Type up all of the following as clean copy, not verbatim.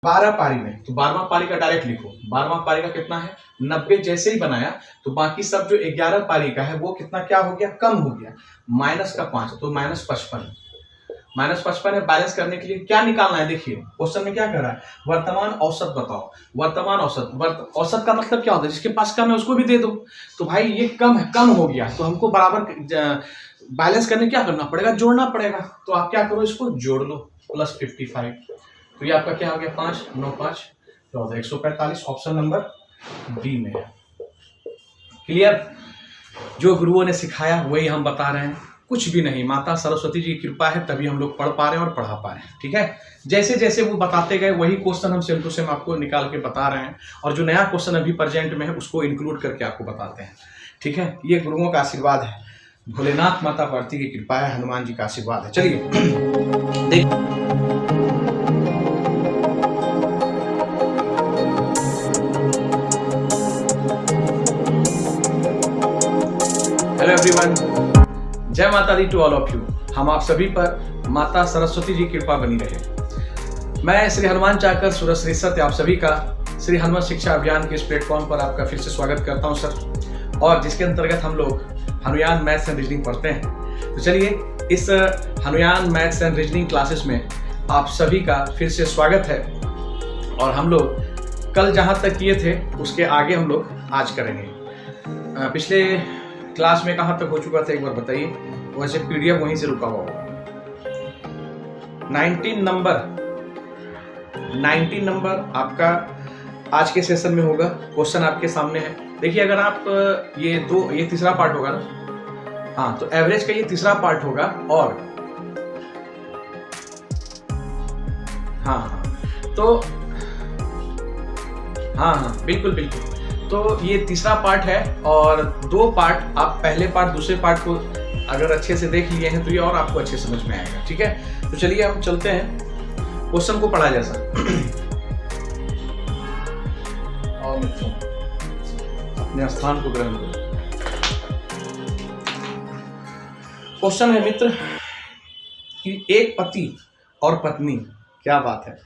12 पारी में, तो 12वां पारी का डायरेक्ट लिखो। 12वां पारी का कितना है 90, जैसे ही बनाया तो बाकी सब जो 11 पारी का है वो कितना क्या हो गया, कम हो गया, माइनस का 5, तो -55 है। बैलेंस करने के लिए क्या निकालना है, देखिए क्वेश्चन में क्या कर रहा है, वर्तमान औसत बताओ। वर्तमान औसत, औसत का मतलब क्या होता है, जिसके पास कम है उसको भी दे दो। तो भाई ये कम है, कम हो गया, तो हमको बराबर बैलेंस करने क्या करना पड़ेगा, जोड़ना पड़ेगा। तो आप क्या करो, इसको जोड़ लो, +55, तो ये आपका क्या हो गया, 5 9 5 14, 145, ऑप्शन नंबर डी में है। क्लियर, जो गुरुओं ने सिखाया वही हम बता रहे हैं, कुछ भी नहीं, माता सरस्वती जी की कृपा है तभी हम लोग पढ़ पा रहे हैं और पढ़ा पा रहे हैं। ठीक है, जैसे जैसे वो बताते गए वही क्वेश्चन हम सेम टू सेम आपको निकाल के बता रहे हैं, और जो नया क्वेश्चन अभी प्रेजेंट में है उसको इंक्लूड करके आपको बताते हैं। ठीक है, ये गुरुओं का आशीर्वाद है, भोलेनाथ माता पार्वती की कृपा है, हनुमान जी का आशीर्वाद है। चलिए देखिए, हेलो एवरीवन, जय माता दी टू ऑल ऑफ यू। हम आप सभी पर माता सरस्वती जी की कृपा बनी रहे। मैं श्री हनुमान चाकर सुरश्री सत्य आप सभी का श्री हनुमान शिक्षा अभियान के इस प्लेटफॉर्म पर आपका फिर से स्वागत करता हूं सर, और जिसके अंतर्गत हम लोग हनुमान मैथ्स एंड रीजनिंग पढ़ते हैं। तो चलिए, इस Hanuman maths and reasoning classes में आप सभी का फिर से स्वागत है, और हम लोग कल जहां तक किए थे उसके आगे हम लोग आज करेंगे। पिछले क्लास में कहां तक हो चुका था एक बार बताइए, वैसे पीडीएफ वहीं से रुका हुआ होगा। 19 नंबर आपका आज के सेशन में होगा। क्वेश्चन आपके सामने है, देखिए अगर आप ये तीसरा पार्ट होगा ना, हाँ, तो एवरेज का ये तीसरा पार्ट होगा, और हाँ तो हाँ बिल्कुल, तो ये तीसरा पार्ट है, और 2 पार्ट, आप पहले पार्ट दूसरे पार्ट को अगर अच्छे से देख लिए हैं तो ये और आपको अच्छे समझ में आएगा। ठीक है, तो चलिए हम चलते हैं क्वेश्चन को पढ़ा जैसा। और मित्रों अपने स्थान को ग्रहण करो। क्वेश्चन है मित्र कि एक पति और पत्नी, क्या बात है,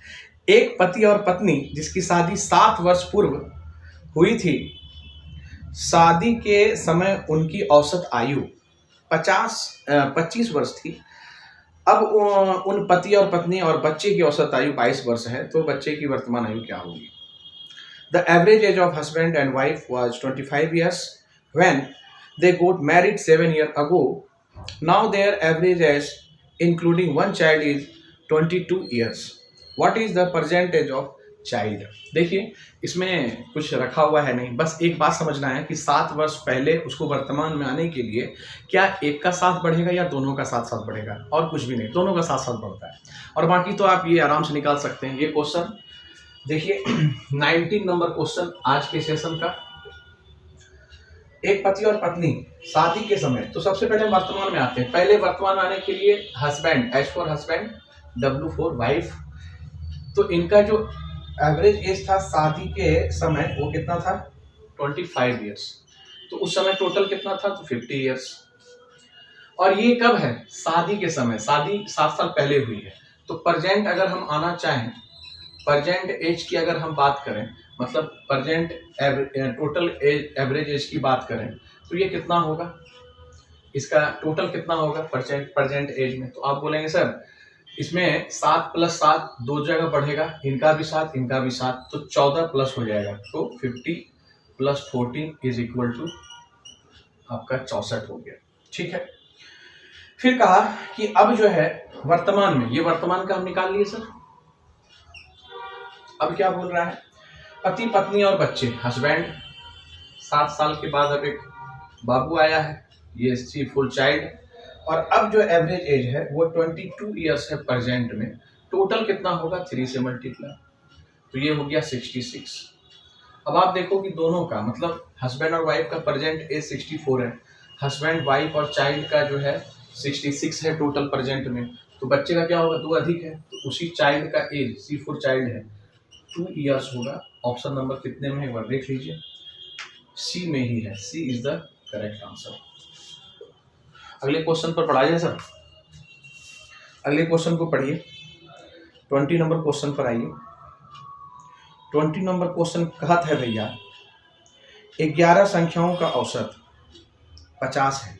एक पति और पत्नी जिसकी शादी 7 वर्ष पूर्व हुई थी, शादी के समय उनकी औसत आयु 25 वर्ष थी। अब उन पति और पत्नी और बच्चे की औसत आयु 22 वर्ष है, तो बच्चे की वर्तमान आयु क्या होगी। The average age of husband and wife was 25 years when they got married 7 years ago. Now their average age including one child is 22 years. What is the percentage of child? देखिए इसमें कुछ रखा हुआ है नहीं, बस एक बात समझना है कि 7 वर्ष पहले उसको वर्तमान में आने के लिए क्या एक का साथ बढ़ेगा या दोनों का साथ साथ बढ़ेगा, और कुछ भी नहीं, दोनों का साथ साथ बढ़ता है। और बाकी तो आप ये आराम से निकाल सकते हैं। ये क्वेश्चन देखिए 19 नंबर क्वेश्चन आज के सेशन का, एक पति और पत्नी शादी के समय, तो सबसे पहले वर्तमान में आते हैं। पहले वर्तमान में आने के लिए husband, H for husband, W for wife, तो इनका जो एवरेज एज था शादी के समय वो कितना था, 25 इयर्स। तो उस समय टोटल कितना था, तो 50 इयर्स। और ये कब है, शादी के समय, शादी 7 साल पहले हुई है। तो प्रेजेंट अगर हम आना चाहें, प्रेजेंट एज की अगर हम बात करें, मतलब प्रेजेंट टोटल एवरेज एज की बात करें, तो ये कितना होगा, इसका टोटल कितना होगा प्रेजेंट एज में। तो आप बोलेंगे सर इसमें 7 + 7 2 जगह बढ़ेगा, इनका भी 7 इनका भी 7, तो 14 प्लस हो जाएगा, तो 50 + 14 = आपका 64 हो गया। ठीक है, फिर कहा कि अब जो है वर्तमान में, ये वर्तमान का हम निकाल लिए सर। अब क्या बोल रहा है, पति पत्नी और बच्चे, हस्बैंड 7 साल के बाद अब एक बाबू आया है, ये सी फुल चाइल्ड, और अब जो एवरेज एज है वो 22 इयर्स है प्रेजेंट में। टोटल कितना होगा, 3 से मल्टीप्लाई, तो ये हो गया 66। अब आप देखो कि दोनों का मतलब हस्बैंड और वाइफ का प्रेजेंट एज 64 है, हस्बैंड वाइफ और चाइल्ड का जो है 66 है टोटल प्रेजेंट में। तो बच्चे का क्या होगा, 2 अधिक है, तो उसी चाइल्ड का एज, C4 चाइल्ड है, 2 इयर्स होगा। ऑप्शन नंबर कितने में है एक बार देख लीजिए, सी में ही है, सी इज द करेक्ट आंसर। अगले क्वेश्चन पर पढ़ाइए सर, अगले क्वेश्चन को पढ़िए, 20 नंबर क्वेश्चन पर आइए। 20 नंबर क्वेश्चन कहत है भैया 11 संख्याओं का औसत 50 है।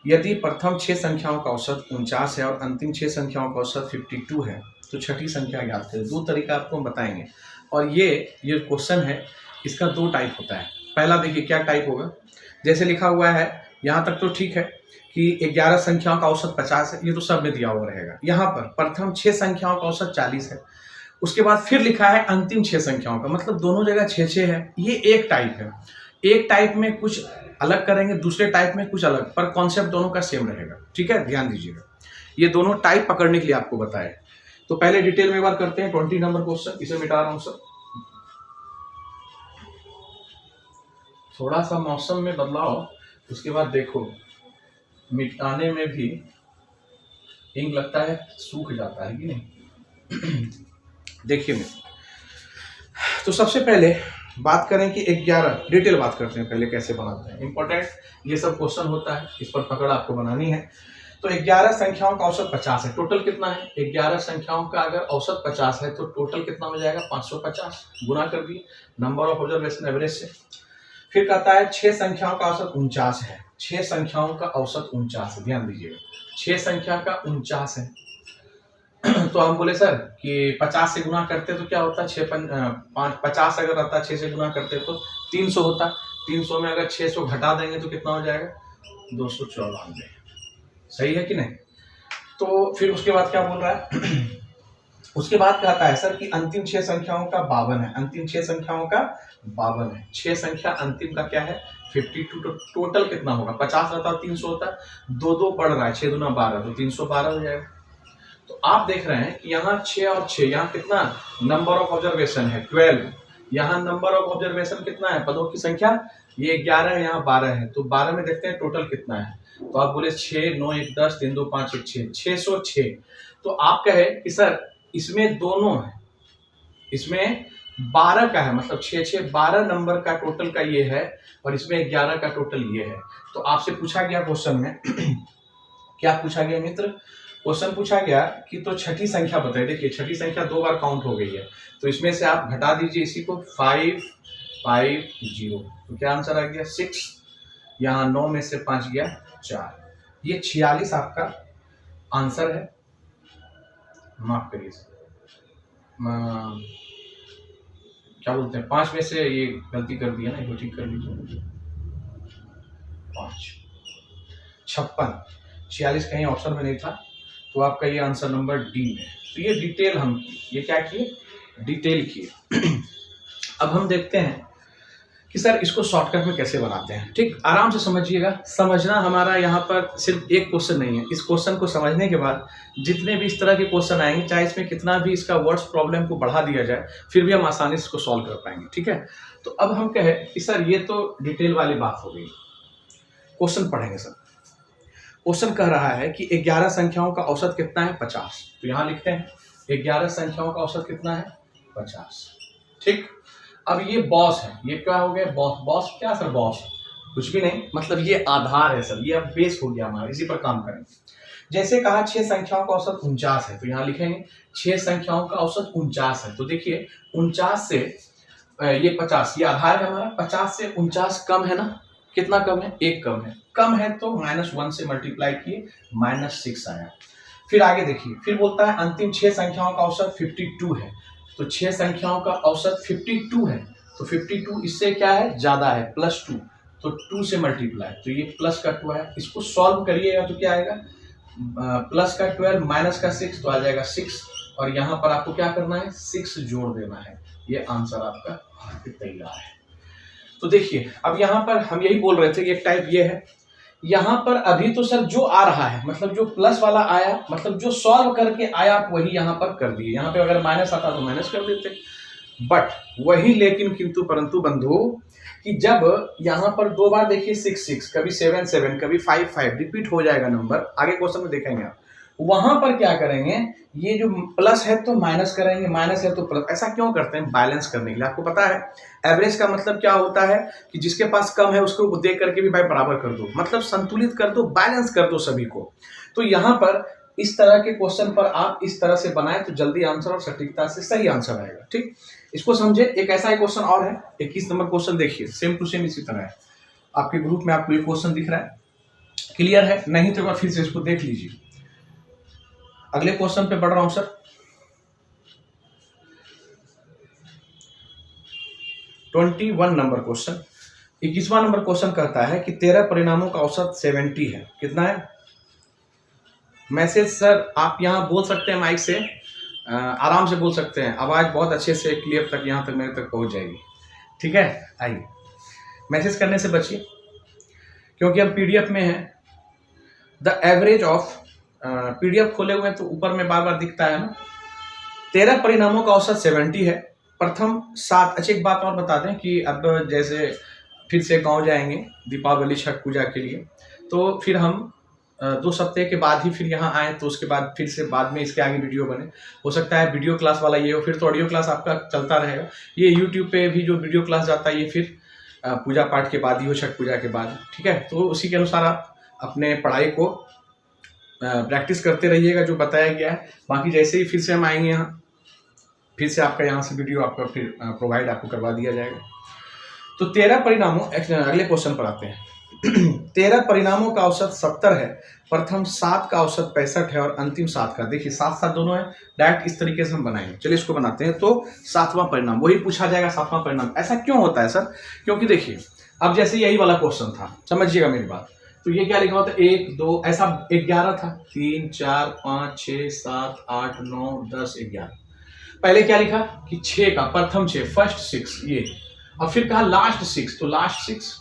यदि प्रथम 6 संख्याओं का औसत 49 है और अंतिम 6 संख्याओं का औसत 52 है तो छठी संख्या ज्ञात करें। दो तरीका आपको हम बताएंगे और ये क्वेश्चन है, इसका दो टाइप होता है। पहला देखिए क्या टाइप होगा, जैसे लिखा हुआ है यहाँ तक तो ठीक है कि 11 संख्याओं का औसत 50 है, ये तो सब में दिया हुआ रहेगा। यहाँ पर प्रथम 6 संख्याओं का औसत 40 है, उसके बाद फिर लिखा है अंतिम 6 संख्याओं का, मतलब दोनों जगह 6 है। ये एक टाइप है, एक टाइप में कुछ अलग करेंगे, दूसरे टाइप में कुछ अलग, पर कॉन्सेप्ट दोनों का सेम रहेगा। ठीक है, ध्यान दीजिएगा, ये दोनों टाइप पकड़ने के लिए आपको बताया। तो पहले डिटेल में बात करते हैं 20 नंबर क्वेश्चन, इसे मिटा रहा हूं सर। थोड़ा सा मौसम में बदलाव, उसके बाद देखो मिटाने में भी इंक लगता है, सूख जाता है कि नहीं। देखिए मित्र, तो सबसे पहले बात करें कि 11 डिटेल बात करते हैं पहले कैसे बनाते हैं। इंपॉर्टेंट ये सब क्वेश्चन होता है, इस पर पकड़ आपको बनानी है। तो 11 संख्याओं का औसत 50 है, टोटल कितना है 11 संख्याओं का अगर औसत 50 है तो टोटल कितना हो जाएगा 550, गुना कर दिए नंबर ऑफ ऑब्जर्वेशन एवरेज से। फिर कहता है 6 संख्याओं का औसत 49 है, 6 संख्याओं का औसत 49 है, ध्यान दीजिएगा 6 संख्या का 49 है। तो हम बोले सर कि 50 से गुना करते तो क्या होता, 50 अगर रहता 6 से गुना करते तो 300 होता, 300 में अगर 600 घटा देंगे तो कितना हो जाएगा 294, सही है कि नहीं। तो फिर उसके बाद क्या बोल रहा है उसके बाद कहता है सर कि अंतिम 6 संख्याओं का 52 है, अंतिम 6 संख्याओं का 52 है, 6 संख्या अंतिम का क्या है 52, तो टोटल कितना होगा 50 रहता 300 होता, 2 बढ़ रहा है, 6 दूना 12 तो 312 हो जाएगा। तो आप देख रहे हैं कि यहाँ 6 और 6, यहाँ कितना नंबर ऑफ ऑब्जर्वेशन है 12, यहाँ नंबर ऑफ ऑब्जर्वेशन कितना है पदों की संख्या ये 11 है, यहाँ 12 है, तो 12 में देखते हैं टोटल कितना है। तो आप बोले 6 9 1 10 3 2 5 1 6, 606। तो आप कहे कि सर इसमें दोनों है, इसमें 12 का है, मतलब 6 6 12 नंबर का टोटल का ये है और इसमें 11 का टोटल ये है। तो आपसे पूछा गया क्वेश्चन में क्या पूछा गया मित्र, क्वेश्चन पूछा गया कि तो छठी संख्या बताइए। देखिए छठी संख्या 2 बार काउंट हो गई है, तो इसमें से आप घटा दीजिए इसी को 550, तो क्या आंसर आ गया 6, यहाँ 9 में से 5 गया 4, ये 46 आपका आंसर है। माफ करिए क्या बोलते हैं 5 में से ये गलती कर दिया ना, इसको ठीक कर लीजिए 5 56, 46 कहीं ऑप्शन में नहीं था, तो आपका ये आंसर नंबर डी में। तो ये डिटेल हम ये क्या किए डिटेल किए। अब हम देखते हैं कि सर इसको शॉर्टकट में कैसे बनाते हैं। ठीक, आराम से समझिएगा, समझना हमारा यहाँ पर सिर्फ एक क्वेश्चन नहीं है, इस क्वेश्चन को समझने के बाद जितने भी इस तरह के क्वेश्चन आएंगे, चाहे इसमें कितना भी इसका वर्ड्स प्रॉब्लम को बढ़ा दिया जाए, फिर भी हम आसानी से इसको सॉल्व कर पाएंगे। ठीक है, तो अब हम कहें कि सर ये तो डिटेल वाली बात हो गई, क्वेश्चन पढ़ेंगे सर। क्वेश्चन कह रहा है कि 11 संख्याओं का औसत कितना है 50, तो यहाँ लिखते हैं 11 संख्याओं का औसत कितना है 50। ठीक, अब ये बॉस है, ये क्या हो गया बॉस, बॉस क्या सर बॉस कुछ भी नहीं, मतलब ये आधार है सर, ये अब बेस हो गया हमारा, इसी पर काम करेंगे। जैसे कहा 6 संख्याओं का औसत 49 है, तो यहाँ लिखेंगे 6 संख्याओं का औसत 49 है, तो देखिए 49 से ये 50, ये आधार है हमारा, 50 से 49 कम है ना, कितना कम है 1 कम है, कम है तो -1 से मल्टीप्लाई किए -6 आया। फिर आगे देखिए, फिर बोलता है अंतिम 6 संख्याओं का औसत 52 है, तो 6 संख्याओं का औसत 52 है, तो 52 इससे क्या है ज्यादा है +2, तो 2 से मल्टीप्लाई, तो ये प्लस का 2 है, इसको सॉल्व करिएगा तो क्या आएगा प्लस का 12 माइनस का 6, तो आ जाएगा 6, और यहाँ पर आपको क्या करना है 6 जोड़ देना है, ये आंसर आपका तैयार है। तो देखिए अब यहाँ पर हम यही बोल रहे थे कि एक टाइप ये है, यहाँ पर अभी तो सर जो आ रहा है, मतलब जो प्लस वाला आया, मतलब जो सॉल्व करके आया आप वही यहाँ पर कर दिए, यहाँ पे अगर माइनस आता तो माइनस कर देते, बट वही लेकिन किंतु परंतु बंधु कि जब यहाँ पर 2 बार देखिए 6 6, कभी 7 7, कभी 5 5 रिपीट हो जाएगा नंबर, आगे क्वेश्चन में देखेंगे आप, वहां पर क्या करेंगे, ये जो प्लस है तो माइनस करेंगे, माइनस है तो प्लस, ऐसा क्यों करते हैं बैलेंस करने के लिए। आपको पता है एवरेज का मतलब क्या होता है कि जिसके पास कम है उसको देख करके भी भाई बराबर कर दो, मतलब संतुलित कर दो, बैलेंस कर दो सभी को। तो यहाँ पर इस तरह के क्वेश्चन पर आप इस तरह से बनाए तो जल्दी आंसर और सटीकता से सही आंसर आएगा। ठीक, इसको समझे। एक ऐसा क्वेश्चन और है, 21 नंबर क्वेश्चन देखिए, सेम टू सेम इसी तरह है। आपके ग्रुप में आपको ये क्वेश्चन दिख रहा है, क्लियर है? नहीं तो एक बार फिर से इसको देख लीजिए। अगले क्वेश्चन पे बढ़ रहा हूं सर। 21 नंबर क्वेश्चन, 21वां नंबर क्वेश्चन कहता है कि 13 परिणामों का औसत 70 है। कितना है? मैसेज सर आप यहाँ बोल सकते हैं, माइक से आराम से बोल सकते हैं, आवाज बहुत अच्छे से क्लियर तक यहाँ तक मेरे तक पहुंच जाएगी। ठीक है, आइए मैसेज करने से बचिए क्योंकि हम पीडीएफ में हैं। द एवरेज ऑफ, पीडीएफ खोले हुए हैं तो ऊपर में बार बार दिखता है ना। 13 परिणामों का औसत 70 है। प्रथम 7। अच्छा एक बात और बता दें कि अब जैसे फिर से गांव जाएंगे दीपावली छठ पूजा के लिए, तो फिर हम 2 सप्ताह के बाद ही फिर यहाँ आए, तो उसके बाद फिर से बाद में इसके आगे वीडियो बने। हो सकता है वीडियो क्लास वाला ये हो, फिर तो ऑडियो क्लास आपका चलता रहेगा। ये यूट्यूब पे भी जो वीडियो क्लास जाता है ये फिर पूजा पाठ के बाद ही हो, छठ पूजा के बाद। ठीक है, तो उसी के अनुसार आप अपने पढ़ाई को प्रैक्टिस करते रहिएगा जो बताया गया है। बाकी जैसे ही फिर से हम आएंगे यहाँ, फिर से आपका यहाँ से वीडियो आपका फिर प्रोवाइड आपको करवा दिया जाएगा। तो 13 परिणामों, अगले क्वेश्चन पर आते हैं। 13 परिणामों का औसत 70 है। प्रथम 7 का औसत 65 है और अंतिम 7 का, देखिए साथ साथ दोनों है, डायरेक्ट इस तरीके से हम बनाएंगे। चलिए इसको बनाते हैं। तो 7वां परिणाम वही पूछा जाएगा, 7वां परिणाम। ऐसा क्यों होता है सर? क्योंकि देखिए अब जैसे यही वाला क्वेश्चन था, समझिएगा मेरी बात, तो ये क्या लिखा होता है 1 2 ऐसा 11 था, 3 4 5 6 7 8 9 10 11। पहले क्या लिखा कि 6 का, प्रथम 6, फर्स्ट 6 ये, और फिर कहा लास्ट 6, तो लास्ट 6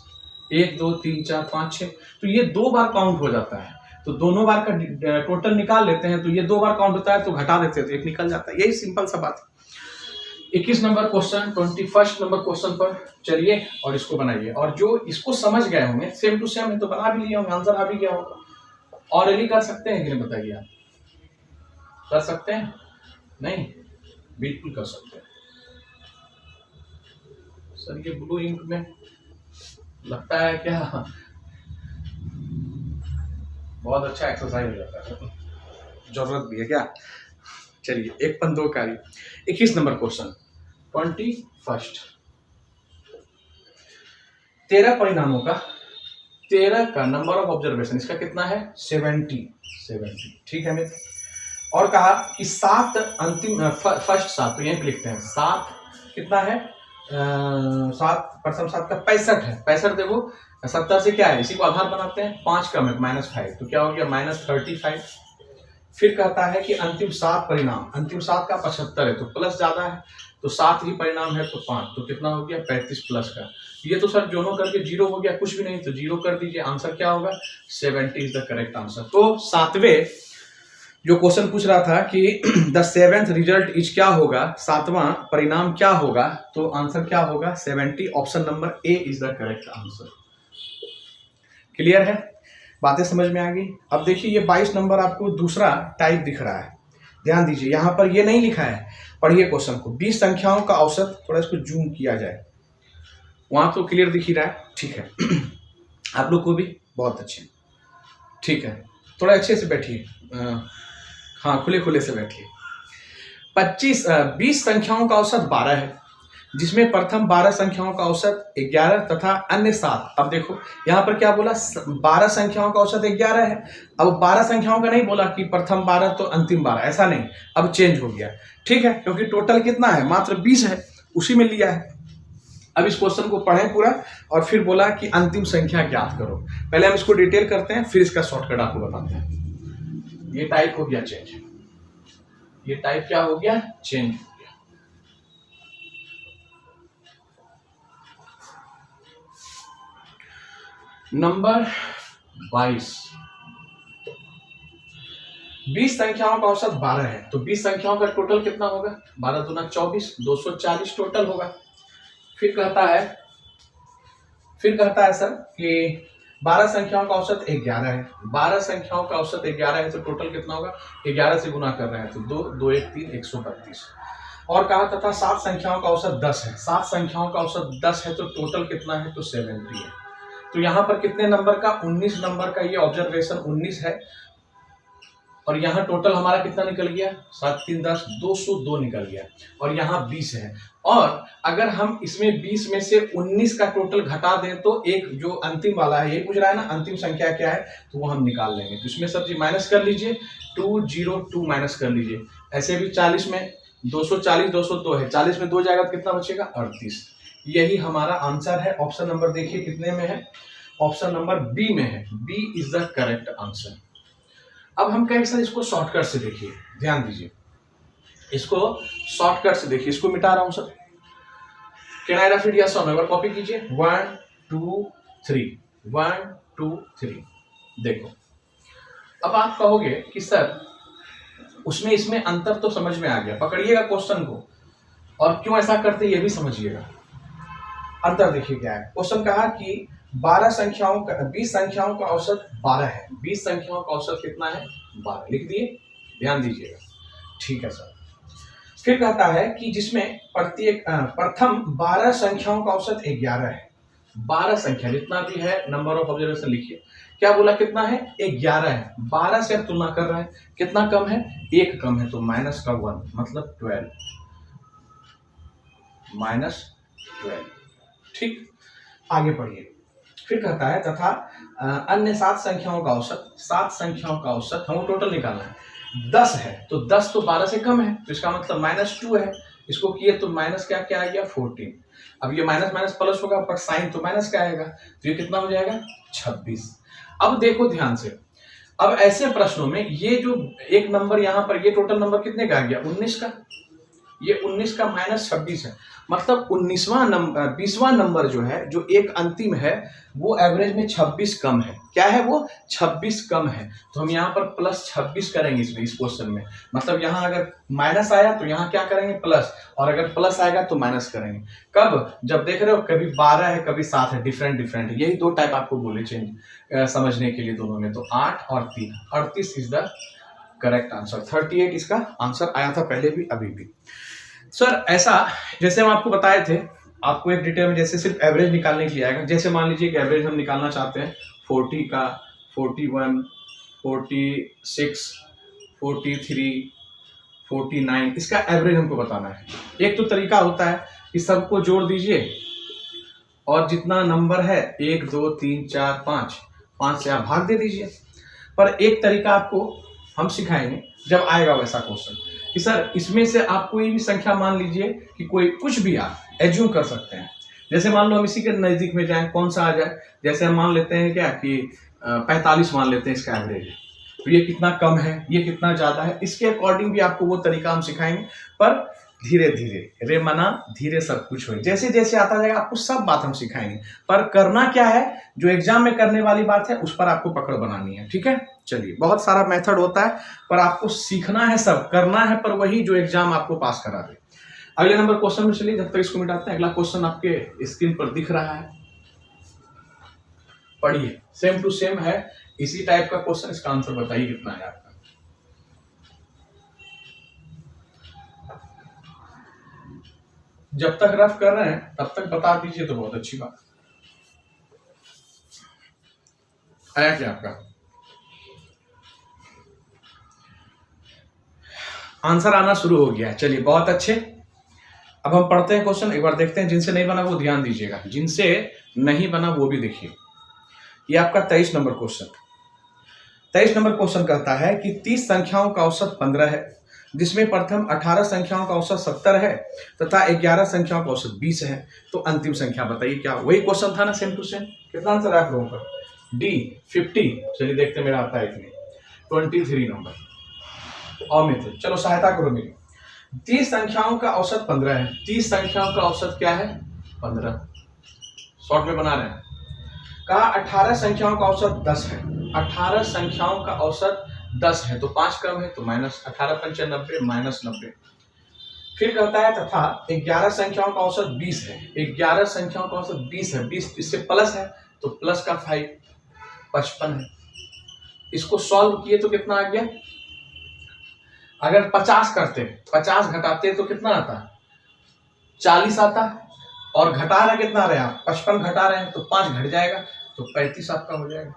1 2 3 4 5 6, तो ये 2 बार काउंट हो जाता है। तो दोनों बार का टोटल निकाल लेते हैं, तो ये 2 बार काउंट होता है तो घटा देते हैं तो एक निकल जाता है। यही सिंपल सा बात है। 21 नंबर क्वेश्चन, 21 नंबर क्वेश्चन पर चलिए और इसको बनाइए। और जो इसको समझ गए होंगे सेम टू सेम तो बना भी लिया होंगे, आंसर आ भी गया होगा। ऑलरेडी कर सकते हैं कि नहीं बताइए आप? कर सकते हैं? नहीं, बिल्कुल कर सकते हैं सर। ये ब्लू इंक में लगता है क्या बहुत अच्छा एक्सरसाइज हो जाता है, जरूरत भी है क्या? चलिए एक पन दो कार्य। 21 नंबर क्वेश्चन, 21, 13 परिणामों का 13 का नंबर ऑफ ऑब्जर्वेशन, इसका कितना है? 70। ठीक है मित्र। और कहा कि 7 अंतिम फर्स्ट 7, तो यहीं लिखते हैं 7 कितना है? 7 प्रथम 7 का 65 है। 65 देखो 70 से क्या है, इसी को आधार बनाते हैं, 5 कम है -5, तो क्या हो गया -35। फिर कहता है कि अंतिम 7 परिणाम, अंतिम 7 का 75 है तो प्लस ज्यादा है, तो 7 ही परिणाम है तो 5, तो कितना हो गया 35 प्लस का। ये तो सर दोनों करके 0 हो गया, कुछ भी नहीं तो 0 कर दीजिए, आंसर क्या होगा? 70 इज द करेक्ट आंसर। तो 7वें जो क्वेश्चन पूछ रहा था कि द 7th रिजल्ट इज क्या होगा, 7वां परिणाम क्या होगा, तो आंसर क्या होगा? 70। Option number A is the correct answer. Clear है? बातें समझ में आ गई? अब देखिए ये 22 नंबर आपको दूसरा टाइप दिख रहा है, ध्यान दीजिए, यहां पर ये नहीं लिखा है, पढ़िए क्वेश्चन को। 20 संख्याओं का औसत, थोड़ा इसको जूम किया जाए, वहां तो क्लियर दिख ही रहा है, ठीक है आप लोग को भी बहुत अच्छे, ठीक है, थोड़ा अच्छे से बैठिए, हाँ खुले खुले से बैठिए। 20 संख्याओं का औसत 12 है, जिसमें प्रथम 12 संख्याओं का औसत 11 तथा अन्य 7। अब देखो यहाँ पर क्या बोला, 12 संख्याओं का औसत 11 है। अब 12 संख्याओं का नहीं बोला कि प्रथम 12 तो अंतिम 12, ऐसा नहीं, अब चेंज हो गया, ठीक है, क्योंकि टोटल कितना है? मात्र 20 है, उसी में लिया है। अब इस क्वेश्चन को पढ़ें पूरा और फिर बोला कि अंतिम संख्या ज्ञात करो। पहले हम इसको डिटेल करते हैं, फिर इसका शॉर्टकट आपको बताते हैं। ये टाइप हो गया चेंज, ये टाइप क्या हो गया? चेंज। नंबर 22, 20 संख्याओं का औसत 12 है, तो 20 संख्याओं का टोटल कितना होगा? 12 दूना 24, 240 टोटल होगा। फिर कहता है सर कि 12 संख्याओं का औसत 11 है, 12 संख्याओं का औसत 11 है तो टोटल कितना होगा? 11 से गुना कर रहे हैं तो 2 2 1 3 132। और कहा तथा 7 संख्याओं का औसत 10 है, 7 संख्याओं का औसत 10 है तो टोटल कितना है? तो 70 है। तो यहाँ पर कितने नंबर का? 19 नंबर का ये ऑब्जर्वेशन 19 है, और यहाँ टोटल हमारा कितना निकल गया, 7 3 10 202 निकल गया, और यहाँ 20 है। और अगर हम इसमें 20 में से 19 का टोटल घटा दें तो एक जो अंतिम वाला है, ये पूछ रहा है ना अंतिम संख्या क्या है, तो वो हम निकाल लेंगे। तो इसमें सब जी माइनस कर लीजिए, 202 माइनस कर लीजिए। ऐसे भी 40 में 240 202 है, 40 में 2 जाएगा तो कितना बचेगा, 38। यही हमारा आंसर है। ऑप्शन नंबर देखिए कितने में है, ऑप्शन नंबर बी में है। B is the correct answer. अब हम कहें सर इसको शॉर्टकट से देखिए, ध्यान दीजिए, इसको शॉर्टकट से देखिए। इसको मिटा रहा हूं sir, can I right yes और नो, एक बार कॉपी कीजिए, 1 2 3 1 2 3। देखो अब आप कहोगे कि सर उसमें इसमें अंतर तो समझ में आ गया, पकड़िएगा क्वेश्चन को और क्यों ऐसा करते ये भी समझिएगा। अंतर देखिए क्या है, क्वेश्चन कहा कि 12 संख्याओं का 20 संख्याओं का औसत 12 है, 20 संख्याओं का औसत कितना है, 12, लिख दिए, ध्यान दीजिएगा, ठीक है सर। फिर कहता है कि जिसमें प्रत्येक प्रथम 12 संख्याओं का औसत 11 है। 12 संख्या जितना भी है नंबर ऑफ ऑब्जर्वेशन लिखिए, क्या बोला कितना है, 11 है। 12 से अब तुलना कर रहा है, कितना कम है, 1 कम है, तो माइनस का 1 मतलब 12, -12, ठीक। आगे पढ़िए, फिर कहता है तथा अन्य 7 संख्याओं का औसत, 7 संख्याओं का औसत हमको टोटल निकालना है, 10 है, तो 10 तो 12 से कम है, तो इसका मतलब -2 है। इसको किए तो माइनस क्या क्या आ गया, 14। अब ये माइनस माइनस प्लस होगा पर साइन तो माइनस का आएगा, तो ये कितना हो जाएगा, 26। अब देखो ध्यान से, अब ऐसे प्रश्नों में ये जो एक नंबर यहाँ पर, ये टोटल नंबर कितने का आ गया, 19 का, ये 19 का -26 है, मतलब 19वां नंबर 20वां नंबर जो है, जो एक अंतिम है, वो एवरेज में 26 कम है। क्या है वो, 26 कम है, तो हम यहाँ पर +26 करेंगे इसमें, इस क्वेश्चन में। मतलब यहाँ अगर माइनस आया तो यहाँ क्या करेंगे, प्लस, और अगर प्लस आएगा तो माइनस करेंगे। कब, जब देख रहे हो कभी 12 है कभी 7 है, डिफरेंट है, यही 2 टाइप आपको बोले चेंज समझने के लिए दोनों में। तो 8 और 3, 38 इज द करेक्ट आंसर। 38 इसका आंसर आया था पहले भी अभी भी। सर ऐसा जैसे हम आपको बताए थे, आपको एक डिटेल में जैसे सिर्फ एवरेज निकालने के लिए आएगा। जैसे मान लीजिए कि एवरेज हम निकालना चाहते हैं 40 का, 41, 46, 43, 49, इसका एवरेज हमको बताना है। एक तो तरीका होता है कि सबको जोड़ दीजिए और जितना नंबर है 1 2 3 4 5 से आप भाग दे दीजिए। पर एक तरीका आपको हम सिखाएंगे जब आएगा वैसा क्वेश्चन, कि सर इसमें से आप कोई भी संख्या मान लीजिए कि कोई कुछ भी आप एज्यूम कर सकते हैं। जैसे मान लो हम इसी के नजदीक में जाएं, कौन सा आ जाए, जैसे हम मान लेते हैं क्या कि 45 मान लेते हैं इसका एवरेज, तो ये कितना कम है, ये कितना ज्यादा है, इसके अकॉर्डिंग भी आपको वो तरीका हम सिखाएंगे। पर धीरे धीरे, रे मना धीरे सब कुछ हो, जैसे जैसे आता जाएगा आपको सब बात हम सिखाएंगे। पर करना क्या है, जो एग्जाम में करने वाली बात है उस पर आपको पकड़ बनानी है, ठीक है। चलिए, बहुत सारा मेथड होता है पर आपको सीखना है, सब करना है, पर वही जो एग्जाम आपको पास करा दे। अगले नंबर क्वेश्चन में चलिए, जब तक इसको मिटाते हैं। अगला क्वेश्चन आपके स्क्रीन पर दिख रहा है, पढ़िए, सेम टू सेम है, इसी टाइप का क्वेश्चन। इसका आंसर बताइए कितना है आपका। जब तक रफ कर रहे हैं तब तक बता दीजिए तो बहुत अच्छी बात। आया क्या आपका आंसर आना शुरू हो गया? चलिए बहुत अच्छे। अब हम पढ़ते हैं क्वेश्चन, एक बार देखते हैं। जिनसे नहीं बना वो ध्यान दीजिएगा, जिनसे नहीं बना वो भी देखिए। ये आपका 23 नंबर क्वेश्चन। 23 नंबर क्वेश्चन कहता है कि 30 संख्याओं का औसत 15 है, जिसमें प्रथम 18 संख्याओं का औसत 70 है तथा 11 संख्याओं का औसत 20 है, तो अंतिम संख्या बताइए क्या। वही क्वेश्चन था ना, सेम टू सेम। कितना आंसर है आप लोगों का? डी 50। चलिए देखते मेरा आता है इतनी 23 नंबर। और मित्र चलो सहायता करो मेरी। 30 संख्याओं का औसत 15 है। 30 संख्याओं का औसत क्या है? 15। शॉर्ट में बना रहे हैं। कहा 18 संख्याओं का औसत 10 है। 18 संख्याओं का औसत 10 है, तो 5 कम है, तो माइनस 18 पंचे 90 माइनस 90। फिर कहता है तथा 11 संख्याओं का औसत 20 है। 11 संख्याओं का औसत 20 है, 20 इससे प्लस है तो प्लस का 5 55 है। इसको सॉल्व किए तो कितना आ गया? अगर 50 करते, 50 घटाते तो कितना आता? 40 आता। और घटा रहे कितना रहे आप? 55 घटा रहे हैं तो 5 घट जाएगा, तो 35 आपका हो जाएगा।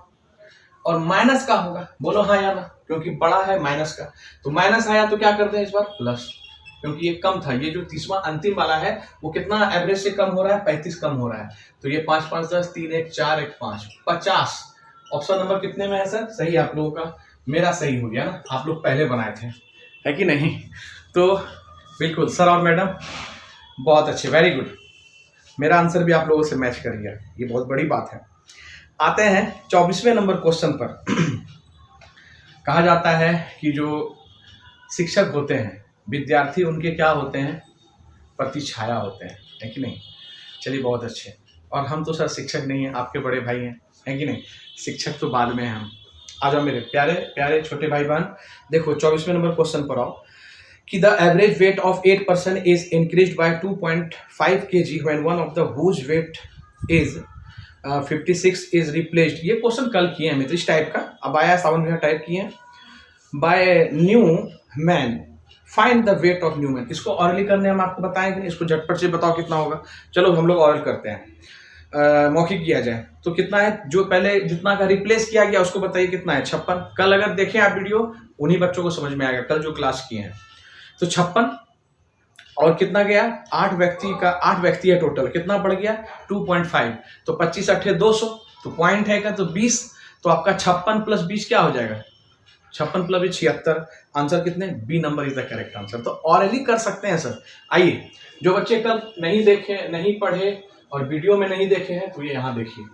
और माइनस का होगा, बोलो हाँ या ना, क्योंकि बड़ा है माइनस का, तो माइनस आया तो क्या करते हैं इस बार प्लस, क्योंकि ये कम था। ये जो तीसरा अंतिम वाला है वो कितना एवरेज से कम हो रहा है, 35 कम हो रहा है, तो ये 5 5 10 3 1 4 1 5 50। ऑप्शन नंबर कितने में है सर? सही आप लोगों का, मेरा सही हो गया ना, आप लोग पहले बनाए थे, है कि नहीं? तो बिल्कुल सर और मैडम बहुत अच्छे, वेरी गुड, मेरा आंसर भी आप लोगों से मैच कर गया, ये बहुत बड़ी बात है। आते हैं 24वें नंबर क्वेश्चन पर। कहा जाता है कि जो शिक्षक होते हैं, विद्यार्थी उनके क्या होते हैं? प्रतिछाया होते हैं, है कि नहीं? चलिए बहुत अच्छे। और हम तो सर शिक्षक नहीं हैं, आपके बड़े भाई हैं, है कि नहीं? शिक्षक तो बाद में हैं हम। आ जाओ मेरे प्यारे प्यारे छोटे भाई बहन, देखो 24वें नंबर क्वेश्चन पर आओ कि the average weight of 8 person is increased by 2.5 kg when one of the whose weight is 56 is replaced. ये क्वेश्चन कल किए हैं मित्र, इस टाइप का। अब आया सावन भैया टाइप किए हैं, by new man find the weight of new man. इसको ऑरली करने हम आपको बताएं कि नहीं? इसको झटपट से बताओ कितना होगा। चलो हम लोग ऑरल करते हैं, मौखिक किया जाए तो कितना है? जो पहले जितना का रिप्लेस किया गया उसको बताइए कितना है? 56। कल अगर देखें आप वीडियो, उन्हीं बच्चों को समझ में आएगा, कल जो क्लास किए हैं। तो 56 और कितना गया? 8 व्यक्ति का, 8 व्यक्ति है टोटल, कितना बढ़ गया? 2.5। तो 25 8 200, तो पॉइंट है का तो 20, तो आपका 56 प्लस 20 क्या हो जाएगा? 56 प्लस 20 76। आंसर कितने? B number is the correct answer. तो ऑरली कर सकते हैं सर। आइए, जो बच्चे कल नहीं देखे, नहीं पढ़े और वीडियो में नहीं देखे हैं, तो ये यहाँ देखिए,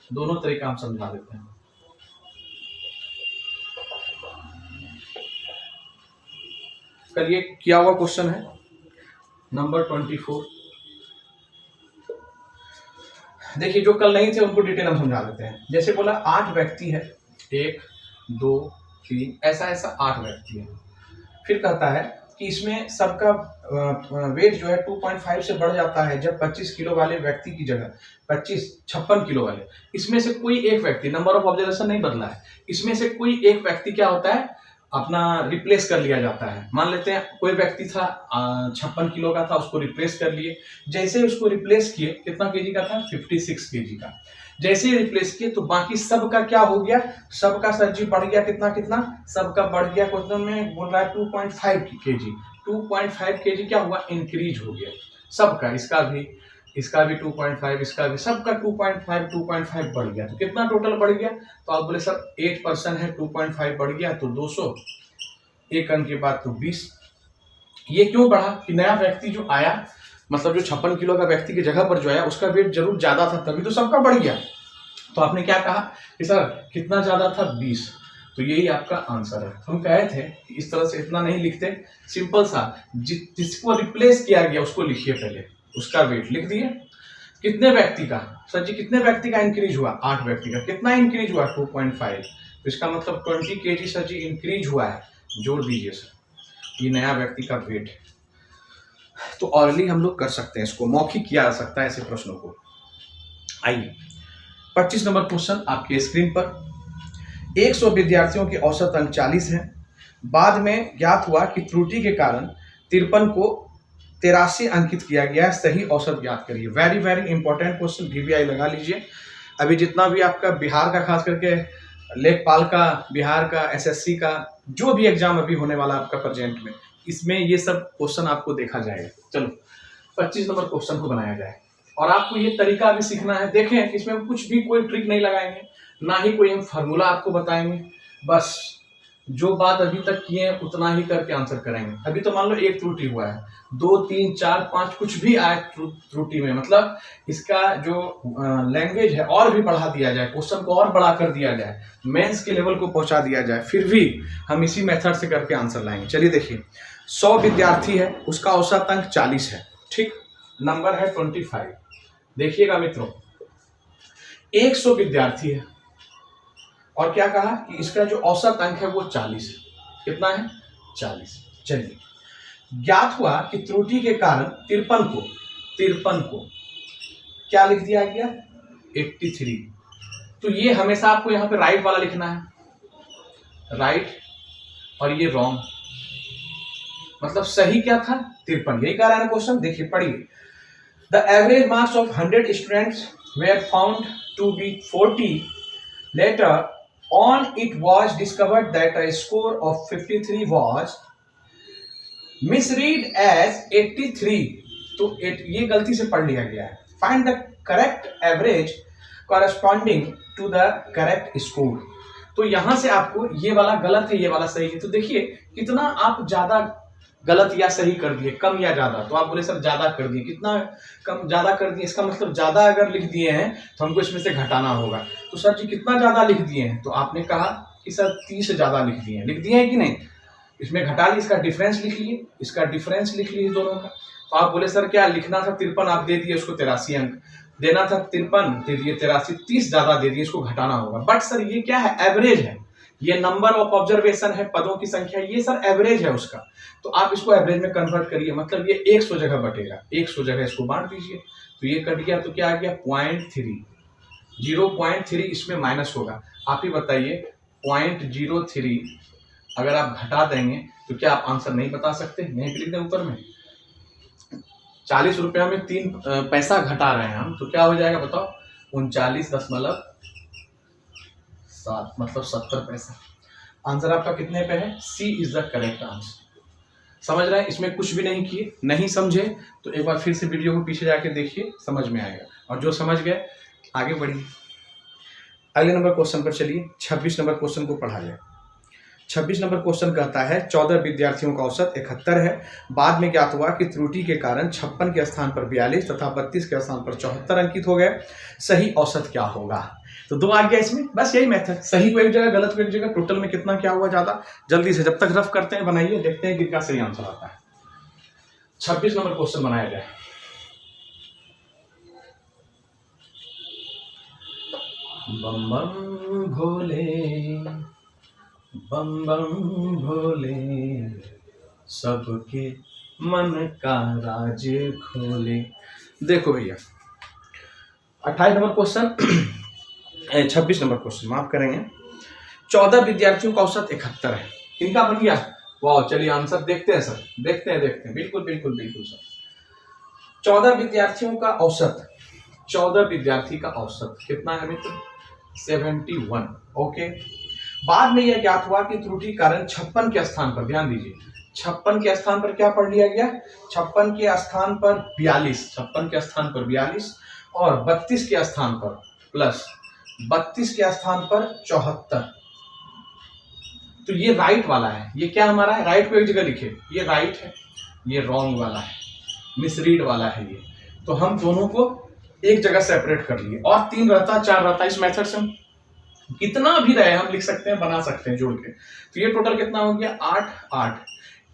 दोनों तरीका हम समझा देते हैं। कल ये किया हुआ क्वेश्चन है नंबर 24। देखिए जो कल नहीं थे उनको डिटेल हम समझा देते हैं। जैसे बोला 8 व्यक्ति है, 1 2 3 ऐसा ऐसा 8 व्यक्ति है। फिर कहता है कि इसमें सबका वेट जो है 2.5 से बढ़ जाता है जब 25 किलो वाले व्यक्ति की जगह 56 किलो वाले, इसमें से कोई एक व्यक्ति, नंबर ऑफ ऑब्जर्वेशन नहीं बदला है, इसमें से कोई एक व्यक्ति क्या होता है? अपना रिप्लेस कर लिया जाता है। मान लेते हैं कोई व्यक्ति था 56 किलो का था, उसको रिप्लेस कर लिए। जैसे उसको रिप्लेस किए, कितना केजी का था? 56 केजी का। जैसे ही रिप्लेस किए तो बाकी सबका क्या हो गया? सबका सर जी बढ़ गया, कितना कितना? सबका बढ़ गया, क्वेश्चन में बोल रहा है 2.5 केजी। 2.5 केजी क्या हुआ? इंक्रीज हो गया सबका, इसका भी 2.5, इसका भी, सबका 2.5 बढ़ गया। तो कितना टोटल बढ़ गया? तो आप बोले सर 8 पर्सन है, 2.5 बढ़ गया तो 200, एक अंक के बाद तो 20। ये क्यों बढ़ा? कि नया व्यक्ति जो आया, मतलब जो 56 किलो का व्यक्ति की जगह पर जो आया उसका वेट जरूर ज्यादा था, तभी तो सबका बढ़ गया। तो आपने क्या कहा कि सर कितना ज्यादा था? 20। तो यही आपका आंसर है। हम कहे थे कि इस तरह से इतना नहीं लिखते, सिंपल सा, जिसको रिप्लेस किया गया उसको लिखिए पहले, उसका वेट लिख दिए। कितने व्यक्ति का? सर जी कितने व्यक्ति का इंक्रीज हुआ? 8 व्यक्ति का। कितना इंक्रीज हुआ? 2.5। तो इसका मतलब 20 केजी सर जी इंक्रीज हुआ है, जोड़ दीजिए सर, ये नया व्यक्ति का वेट है। तो ऑरली हम लोग कर सकते हैं, इसको मौखिक किया जा सकता है ऐसे प्रश्नों को। आइए 25 नंबर क्वेश्चन आपके स्क्रीन पर। 100 विद्यार्थियों के औसत अंक 40 हैं। बाद में ज्ञात हुआ कि त्रुटि के कारण 53 को 83 अंकित किया गया है, सही औसत ज्ञात करिए। Very very important question, VVI लगा लीजिए। अभी जितना भी आपका बिहार का, खास करके लेखपाल का, बिहार का, SSC का जो भी एग्जाम अभी होने वाला आपका प्रेजेंट में, इसमें ये सब क्वेश्चन आपको देखा जाएगा। चलो 25 नंबर क्वेश्चन को बनाया जाए, और आपको ये तरीका भी सीखना है। देखें इसमें हम कुछ भी कोई ट्रिक नहीं लगाएंगे, ना ही कोई हम फार्मूला आपको बताएंगे, बस जो बात अभी तक किए हैं उतना ही करके आंसर करेंगे। अभी तो मान लो एक त्रुटि हुआ है, 2 3 4 5 कुछ भी आए त्रुटि में, मतलब इसका जो लैंग्वेज है और भी बढ़ा दिया जाए, क्वेश्चन को और बड़ा कर दिया जाए, मेंस के लेवल को पहुंचा दिया जाए, फिर भी हम इसी मेथड से करके आंसर लाएंगे। चलिए देखिए, 100 विद्यार्थी है, उसका औसत अंक 40 है, ठीक, नंबर है 25। देखिएगा मित्रों, 100 विद्यार्थी है और क्या कहा कि इसका जो औसत अंक है वो 40 है। कितना है? 40। चलिए, ज्ञात हुआ कि त्रुटि के कारण 53 को क्या लिख दिया गया? 83। तो ये हमेशा आपको यहाँ पे राइट वाला लिखना है, राइट, और ये रॉन्ग, मतलब सही क्या था? 53। यही कह रहा है ना क्वेश्चन, देखिए पढ़िए। The average marks of 100 students were found to be 40 later On it was discovered that a score of 53 was misread as 83. तो ये गलती से पढ़ लिया गया है. Find the correct average corresponding to the correct score. तो यहां से आपको ये वाला गलत है, ये वाला सही है. तो देखिए कितना आप ज्यादा गलत या सही कर दिए, कम या ज्यादा. तो आप बोले सर ज्यादा कर दिए, कितना कम ज्यादा कर दिए, इसका मतलब ज्यादा अगर लिख दिए हैं तो हमको इसमें से घटाना होगा. तो सर जी कितना ज्यादा लिख दिए हैं, तो आपने कहा कि सर 30 ज्यादा लिख दिए हैं. लिख दिए हैं कि नहीं, इसमें घटा ली, इसका डिफरेंस लिख लिए, इसका डिफरेंस लिख लिए दोनों का. तो आप बोले सर क्या लिखना था 53, आप दे दिए उसको 83 अंक, देना था 53 दे दिए 83, 30 ज्यादा दे दिए, इसको घटाना होगा. बट सर ये क्या है, एवरेज है, ये नंबर ऑफ ऑब्जर्वेशन है, पदों की संख्या, ये सर एवरेज है उसका. तो आप इसको एवरेज में कन्वर्ट करिए, मतलब ये 100 जगह बटेगा, 100 जगह इसको बांट दीजिए. तो ये कट गया, तो क्या आ गया 0.3, 0.3 इसमें माइनस होगा. आप ही बताइए 0.03 अगर आप घटा देंगे तो क्या आप आंसर नहीं बता सकते? नहीं लिख दें ऊपर में. 40 रुपया में 3 पैसा घटा रहे हैं हम, तो क्या हो जाएगा बताओ, 39.7 मतलब 70 पैसा. आंसर आपका कितने पे है? सी इज द करेक्ट आंसर. समझ रहे हैं? इसमें कुछ भी नहीं किए. नहीं समझे तो एक बार फिर से वीडियो को पीछे जाके देखिए, समझ में आएगा. और जो समझ गए आगे बढ़िए. अगले नंबर क्वेश्चन पर चलिए. 26 नंबर क्वेश्चन को पढ़ा जाए. 26 नंबर क्वेश्चन कहता है 14 विद्यार्थियों का औसत 71 है. बाद में ज्ञात हुआ कि त्रुटि के कारण 56 के स्थान पर 42 तथा 32 के स्थान पर 74 अंकित हो गए. सही औसत क्या होगा? तो 2 आ गया इसमें. बस यही मेथड, सही को एक जगह गलत को एक जगह, टोटल में कितना क्या हुआ ज्यादा. जल्दी से जब तक रफ करते हैं बनाइए, देखते हैं कितना सही आंसर आता है. 26 नंबर क्वेश्चन बनाया जाए. बम बम भोले, बम बम भोले, सबके मन का राज खोले. देखो भैया 28 नंबर क्वेश्चन 26 नंबर क्वेश्चन माफ करेंगे. 14 विद्यार्थियों का औसत 71 है. इनका बन गया. वाह, चलिए आंसर देखते हैं सर, देखते हैं. बिल्कुल बिल्कुल बिल्कुल सर. 14 विद्यार्थियों का औसत, 14 विद्यार्थी का औसत कितना है मित्र? 71. ओके. बाद में यह ज्ञात हुआ कि त्रुटि कारण 56 के स्थान पर, ध्यान दीजिए 56 के स्थान पर क्या पढ़ लिया गया? 56 के स्थान पर 42, 56 के स्थान पर 42 और 32 के स्थान पर प्लस 32 के स्थान पर 74. तो ये राइट वाला है. ये क्या हमारा है? राइट को एक जगह लिखे, ये राइट है, ये रॉन्ग वाला है, मिसरीड वाला है ये. तो हम दोनों को एक जगह सेपरेट कर लिए. और 3 रहता 4 रहता, इस मेथड से हम कितना भी रहे हम लिख सकते हैं, बना सकते हैं जोड़ के. तो ये टोटल कितना हो गया? 8 8.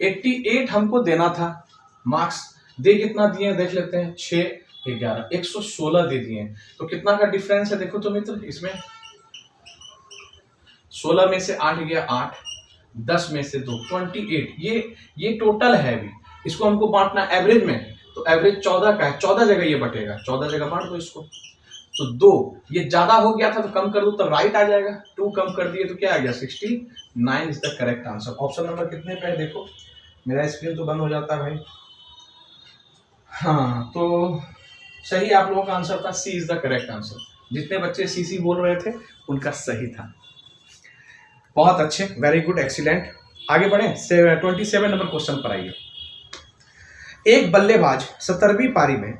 88 हमको देना था मार्क्स, दे कितना दिए देख लेते हैं. 6 11 116 दे दिए. तो कितना का डिफरेंस है देखो तो मित्र, इसमें 16 में से 8 गया 8, 10 में से 2 28. ये टोटल है. अभी इसको हमको बांटना एवरेज में, तो एवरेज 14 का है, 14 जगह ये बटेगा, 14 जगह बांट दो इसको. तो 2 ये ज्यादा हो गया था तो कम कर दो तो राइट आ जाएगा. 2 कम कर दिए तो क्या आ गया? 69 is the correct answer. Option number कितने पे है देखो, मेरा स्क्रीन तो बंद हो जाता है भाई. हाँ, तो सही आप लोगों का आंसर था, सी इज द करेक्ट आंसर. जितने बच्चे सी बोल रहे थे उनका सही था. बहुत अच्छे, वेरी गुड, एक्सीलेंट. आगे बढ़े. 27 नंबर क्वेश्चन पर आइए. एक बल्लेबाज 17वीं पारी में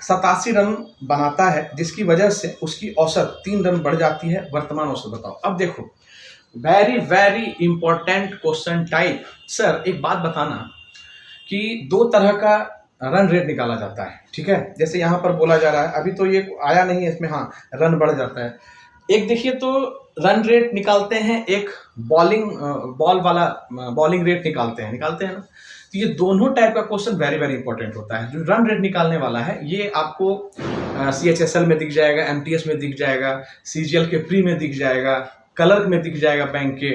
87 रन बनाता है, जिसकी वजह से उसकी औसत 3 रन बढ़ जाती है. वर्तमान औसत बताओ. अब देखो very very important question type. Sir एक बात बताना कि 2 तरह का रन रेट निकाला जाता है, ठीक है. जैसे यहाँ पर बोला जा रहा है, अभी तो ये आया नहीं है इसमें, हाँ रन बढ़ जाता है. एक देखिए तो रन रेट निकालते हैं, एक बॉलिंग रेट निकालते हैं ना. तो ये दोनों टाइप का क्वेश्चन वेरी वेरी इंपॉर्टेंट होता है. जो रन रेट निकालने वाला है ये आपको CHSL में दिख जाएगा, MTS में दिख जाएगा, CGL के प्री में दिख जाएगा, क्लर्क में दिख जाएगा बैंक के.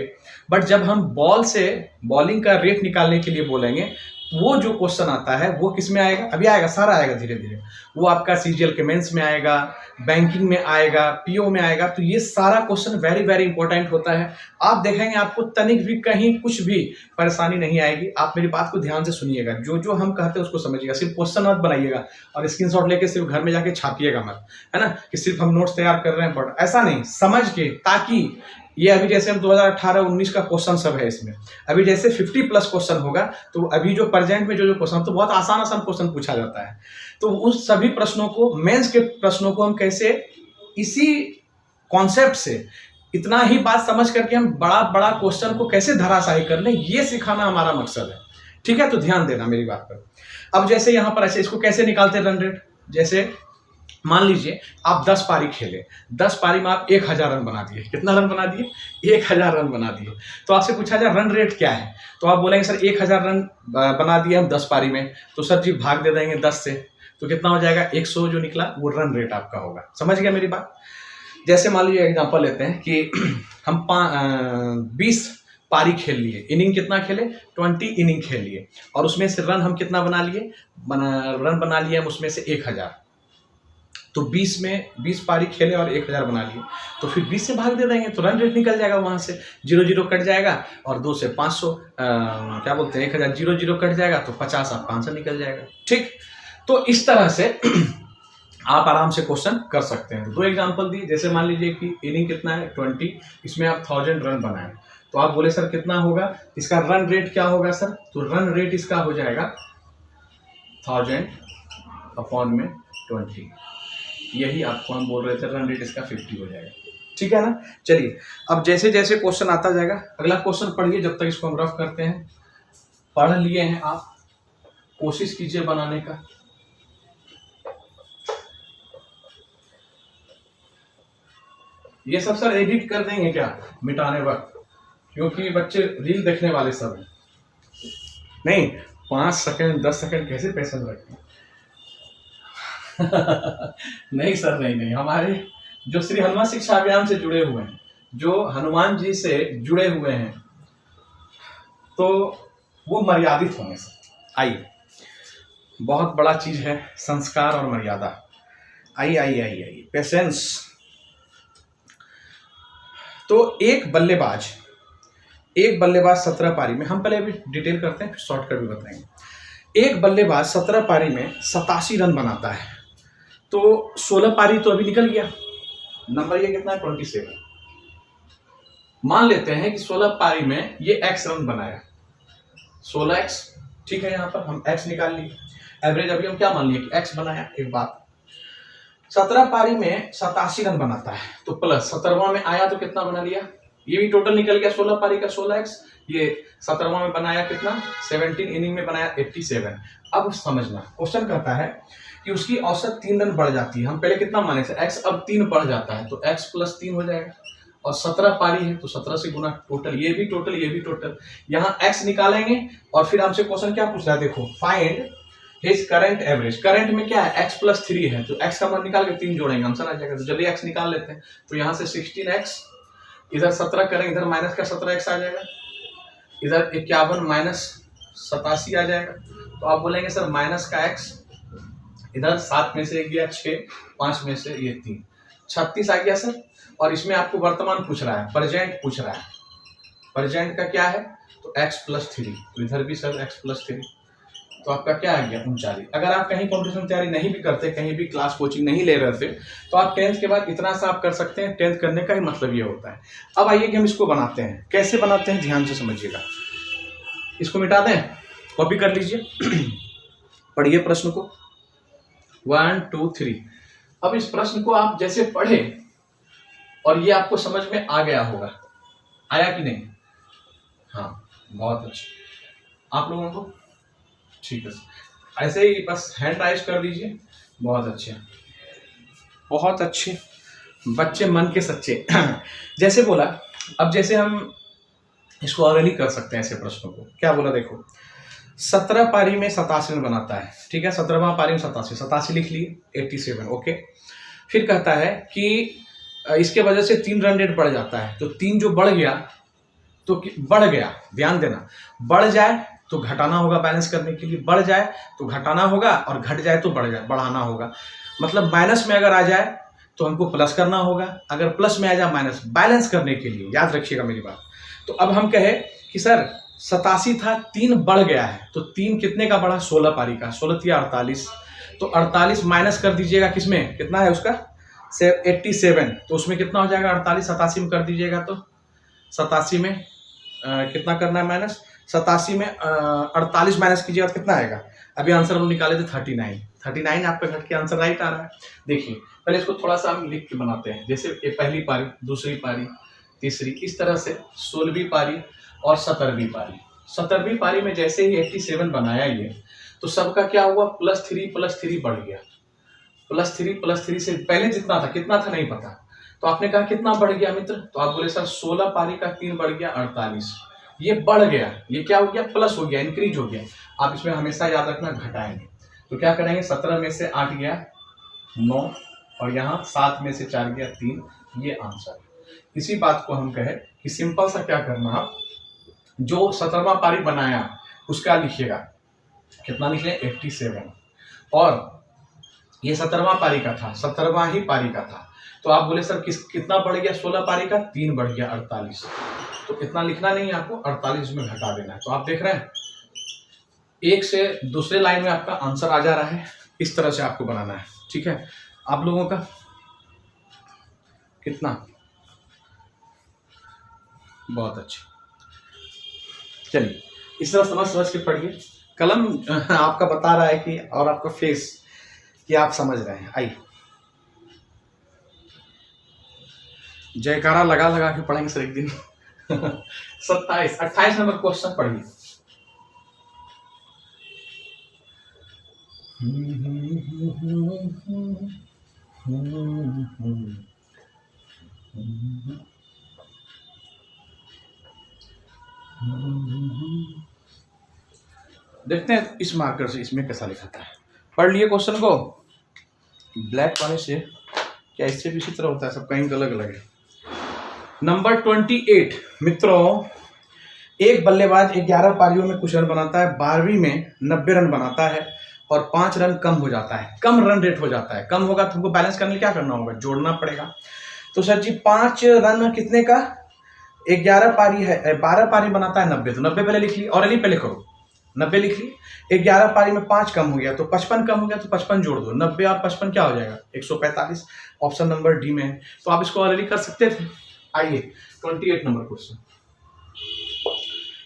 बट जब हम बॉलिंग का रेट निकालने के लिए बोलेंगे वो जो क्वेश्चन आता है वो किस में आएगा, अभी आएगा, सारा आएगा धीरे धीरे। वो आपका सीजीएल के मेंस में आएगा, बैंकिंग में आएगा, पीओ में आएगा। तो ये सारा क्वेश्चन वेरी वेरी इंपॉर्टेंट होता है। आप देखेंगे आपको तनिक भी कहीं कुछ भी परेशानी नहीं आएगी। आप मेरी बात को ध्यान से सुनिएगा, जो जो हम कहते हैं उसको समझिएगा। सिर्फ क्वेश्चन मत बनाइएगा और स्क्रीनशॉट लेके सिर्फ घर में जाके छापिएगा मत, है ना, कि सिर्फ हम नोट्स तैयार कर रहे हैं, बट ऐसा नहीं, समझ के, ताकि ये अभी जैसे हम 2018-19 का क्वेश्चन सब है इसमें, अभी जैसे 50+ क्वेश्चन होगा, तो अभी जो प्रेजेंट में जो क्वेश्चन, तो बहुत आसान आसान क्वेश्चन पूछा जाता है। तो उस सभी प्रश्नों को, मेंस के प्रश्नों को हम कैसे इसी कॉन्सेप्ट से, इतना ही बात समझ करके हम बड़ा बड़ा क्वेश्चन को कैसे धराशायी कर लें, ये सिखाना हमारा मकसद है। ठीक है, तो ध्यान देना मेरी बात पर। अब जैसे यहाँ पर ऐसे इसको कैसे निकालते हैं रन रेट, जैसे मान लीजिए आप 10 पारी खेले, 10 पारी में आप 1000 रन बना दिए। कितना रन बना दिए? 1000 रन बना दिए। तो आपसे पूछा जाए रन रेट क्या है, तो आप बोलेंगे सर 1000 रन बना दिए हम 10 पारी में, तो सर जी भाग दे देंगे 10 से, तो कितना हो जाएगा? 100 जो निकला वो रन रेट आपका होगा। समझ गया मेरी बात? जैसे मान लीजिए एग्जाम्पल लेते हैं कि हम 20 पारी खेल लिए, इनिंग कितना खेले? 20 इनिंग खेल लिए, और उसमें से रन हम कितना बना लिए? रन बना लिए हम उसमें से 1000। तो 20 में 20 पारी खेले और 1000 बना लिए, तो फिर 20 से भाग दे देंगे तो रन रेट निकल जाएगा। वहां से 0-0 कट जाएगा, और 2 से 500 क्या बोलते हैं 1000, 0-0 कट जाएगा तो 50 और 500 निकल जाएगा। ठीक, तो इस तरह से आप आराम से क्वेश्चन कर सकते हैं। 2 एग्जांपल दिए, जैसे मान लीजिए कि इनिंग कितना है 20, इसमें आप 1000 रन बनाए, तो आप बोले सर कितना होगा इसका रन रेट, क्या होगा सर? तो रन रेट इसका हो जाएगा 1000/20, यही आपको हम बोल रहे थे, रन रेट इसका 50 हो जाएगा। ठीक है ना? चलिए, अब जैसे जैसे क्वेश्चन आता जाएगा, अगला क्वेश्चन पढ़िए, जब तक इसको हम रफ करते हैं। पढ़ लिए हैं आप, कोशिश कीजिए बनाने का। ये सब सर एडिट कर देंगे क्या मिटाने वक्त, क्योंकि बच्चे रील देखने वाले सब हैं। नहीं, 5 सेकंड 10 सेकंड कैसे पेशेंस रखें? नहीं सर, नहीं, हमारे जो श्री हनुमान शिक्षा अभियान से जुड़े हुए हैं, जो हनुमान जी से जुड़े हुए हैं, तो वो मर्यादित होंगे सर। आइए, बहुत बड़ा चीज है संस्कार और मर्यादा। आइए, पेशेंस। तो एक बल्लेबाज 17 पारी में, हम पहले अभी डिटेल करते हैं फिर शॉर्टकट भी बताएंगे। एक बल्लेबाज 17 पारी में 87 रन बनाता है, तो 16 पारी तो अभी निकल गया, नंबर ये कितना है 27। मान लेते हैं कि 16 पारी में ये x रन बनाया, 16x। ठीक है, यहाँ पर हम x निकाल लिए, एवरेज अभी हम क्या मान लिए कि x बनाया। एक बात, 17 पारी में 87 रन बनाता है, तो प्लस 17वां में आया तो कितना बना लिया, ये भी टोटल निकल गया 16 पारी का 16x। ये 17वां में बनाया कितना, 17 इनिंग में बनाया 87। अब समझना, क्वेश्चन कहता है कि उसकी औसत 3 रन बढ़ जाती है। हम पहले कितना माने थे x, अब 3 बढ़ जाता है, तो x + 3 हो जाएगा, और 17 पारी है तो 17 से गुना, टोटल ये भी टोटल ये भी टोटल। यहाँ x निकालेंगे, और फिर हमसे क्वेश्चन क्या पूछ रहा है, देखो, find his current average. Current में क्या है, x + 3 है, तो x का मान निकाल के 3 जोड़ेंगे, आंसर आ जाएगा। तो जल्दी x निकाल लेते हैं, तो यहाँ से 16x, इधर 17 करेंगे, इधर माइनस का 17x आ जाएगा, इधर 51 - 87 आ जाएगा। तो आप बोलेंगे सर माइनस का x, इधर 7 में से 1 गया 6, 5 में से ये 3, 36 आ गया सर। और इसमें आपको वर्तमान पूछ रहा है, प्रेजेंट पूछ रहा है, प्रेजेंट का क्या है, तो x + 3, तो इधर भी सर x + 3, तो आपका क्या आ गया 39। अगर आप कहीं कॉम्पिटिशन तैयारी नहीं भी करते, कहीं भी क्लास कोचिंग नहीं ले रहे थे, तो आप 10th के बाद इतना सा आप कर सकते हैं। 10th करने का ही मतलब ये होता है। अब आइए कि हम इसको बनाते हैं, कैसे बनाते हैं ध्यान से समझिएगा। इसको मिटा दें, कॉपी कर लीजिए, पढ़िए प्रश्न को 1 2 3। अब इस प्रश्न को आप जैसे पढ़े और ये आपको समझ में आ गया होगा, आया कि नहीं? हाँ, बहुत अच्छा आप लोगों को, ठीक है, ऐसे ही बस हैंड राइज कर दीजिए। बहुत अच्छे, बहुत अच्छे बच्चे, मन के सच्चे। जैसे बोला, अब जैसे हम इसको और कर सकते हैं ऐसे प्रश्नों को। क्या बोला, देखो, 17 पारी में 87 रन बनाता है, ठीक है, 17वां पारी में 87 लिख लिए, 87, ओके। फिर कहता है कि इसके वजह से 3 रन रेट बढ़ जाता है, तो 3 जो बढ़ गया, तो बढ़ गया, ध्यान देना, बढ़ जाए तो घटाना होगा बैलेंस करने के लिए, बढ़ जाए तो घटाना होगा और घट जाए तो बढ़ाना होगा। मतलब माइनस में अगर आ जाए तो हमको प्लस करना होगा, अगर प्लस में आ जाए माइनस, बैलेंस करने के लिए, याद रखिएगा मेरी बात। तो अब हम कहे कि सर 87 था, 3 बढ़ गया है, तो 3 कितने का बढ़ा? 16 पारी का, 16 या 48, तो 48 माइनस कर दीजिएगा किसमें, कितना है उसका 87, तो उसमें कितना हो जाएगा 48 87 में कर दीजिएगा, तो 87 में कितना करना है माइनस, 87 में 48 माइनस कीजिएगा तो कितना आएगा? अभी आंसर हम निकाले थे 39 आपका घट के आंसर राइट आ रहा है। देखिए पहले इसको थोड़ा सा हम लिख के बनाते हैं, जैसे ये पहली पारी, दूसरी पारी, तीसरी, इस तरह से 16वीं पारी और 17वीं पारी। 17वीं पारी में जैसे ही 87 बनाया ये, तो सबका क्या हुआ, +3 बढ़ गया, +3 से पहले जितना था, कितना था नहीं पता, तो आपने कहा कितना बढ़ गया मित्र, तो आप बोले सर 16 पारी का 3 बढ़ गया 48, ये बढ़ गया, ये क्या हो गया, प्लस हो गया, इंक्रीज हो गया। आप इसमें हमेशा याद रखना घटाएंगे, तो क्या करेंगे, 17 में से 8 गया 9, और यहाँ 7 में से 4 गया 3, ये आंसर। इसी बात को हम कहे कि सिंपल सा क्या करना, आप जो 17वां पारी बनाया उसका लिखिएगा, कितना लिख लें 87, और ये 17वां पारी का था, 17वां ही पारी का था, तो आप बोले सर कितना बढ़ गया, 16 पारी का 3 बढ़ गया 48, तो इतना लिखना नहीं है आपको, 48 में घटा देना है। तो आप देख रहे हैं एक से दूसरे लाइन में आपका आंसर आ जा रहा है, इस तरह से आपको बनाना है, ठीक है। आप लोगों का कितना, बहुत अच्छा, चलिए इस तरह समझ के पढ़िए, कलम आपका बता रहा है कि, और आपका फेस कि आप समझ रहे हैं। आइए जयकारा लगा के पढ़ेंगे सर एक दिन। 28 नंबर क्वेश्चन पढ़िए। देखते हैं इस मार्कर से इसमें कैसा लिखा था। पढ़ लिए क्वेश्चन को, ब्लैक पानी से क्या इससे भी इसी तरह होता है, सब कहीं अलग अलग है। नंबर 28 मित्रों, एक बल्लेबाज 11 पारियों में कुछ रन बनाता है, 12वीं में 90 रन बनाता है और 5 रन कम हो जाता है, कम रन रेट हो जाता है। कम होगा तो हमको बैलेंस करने के लिए क्या करना होगा, जोड़ना पड़ेगा। तो सर जी 5 रन कितने का, 11 पारी है, 12 पारी बनाता है 90, तो 90 पहले लिख ली, और पहले करो 90 लिख ली। 11 पारी में 5 कम हो गया तो 55 कम हो गया, तो 55 जोड़ दो, 90 और 55 क्या हो जाएगा 145, ऑप्शन नंबर डी में है। तो आप इसको ऑलरेडी कर सकते थे। आइए 28 नंबर क्वेश्चन,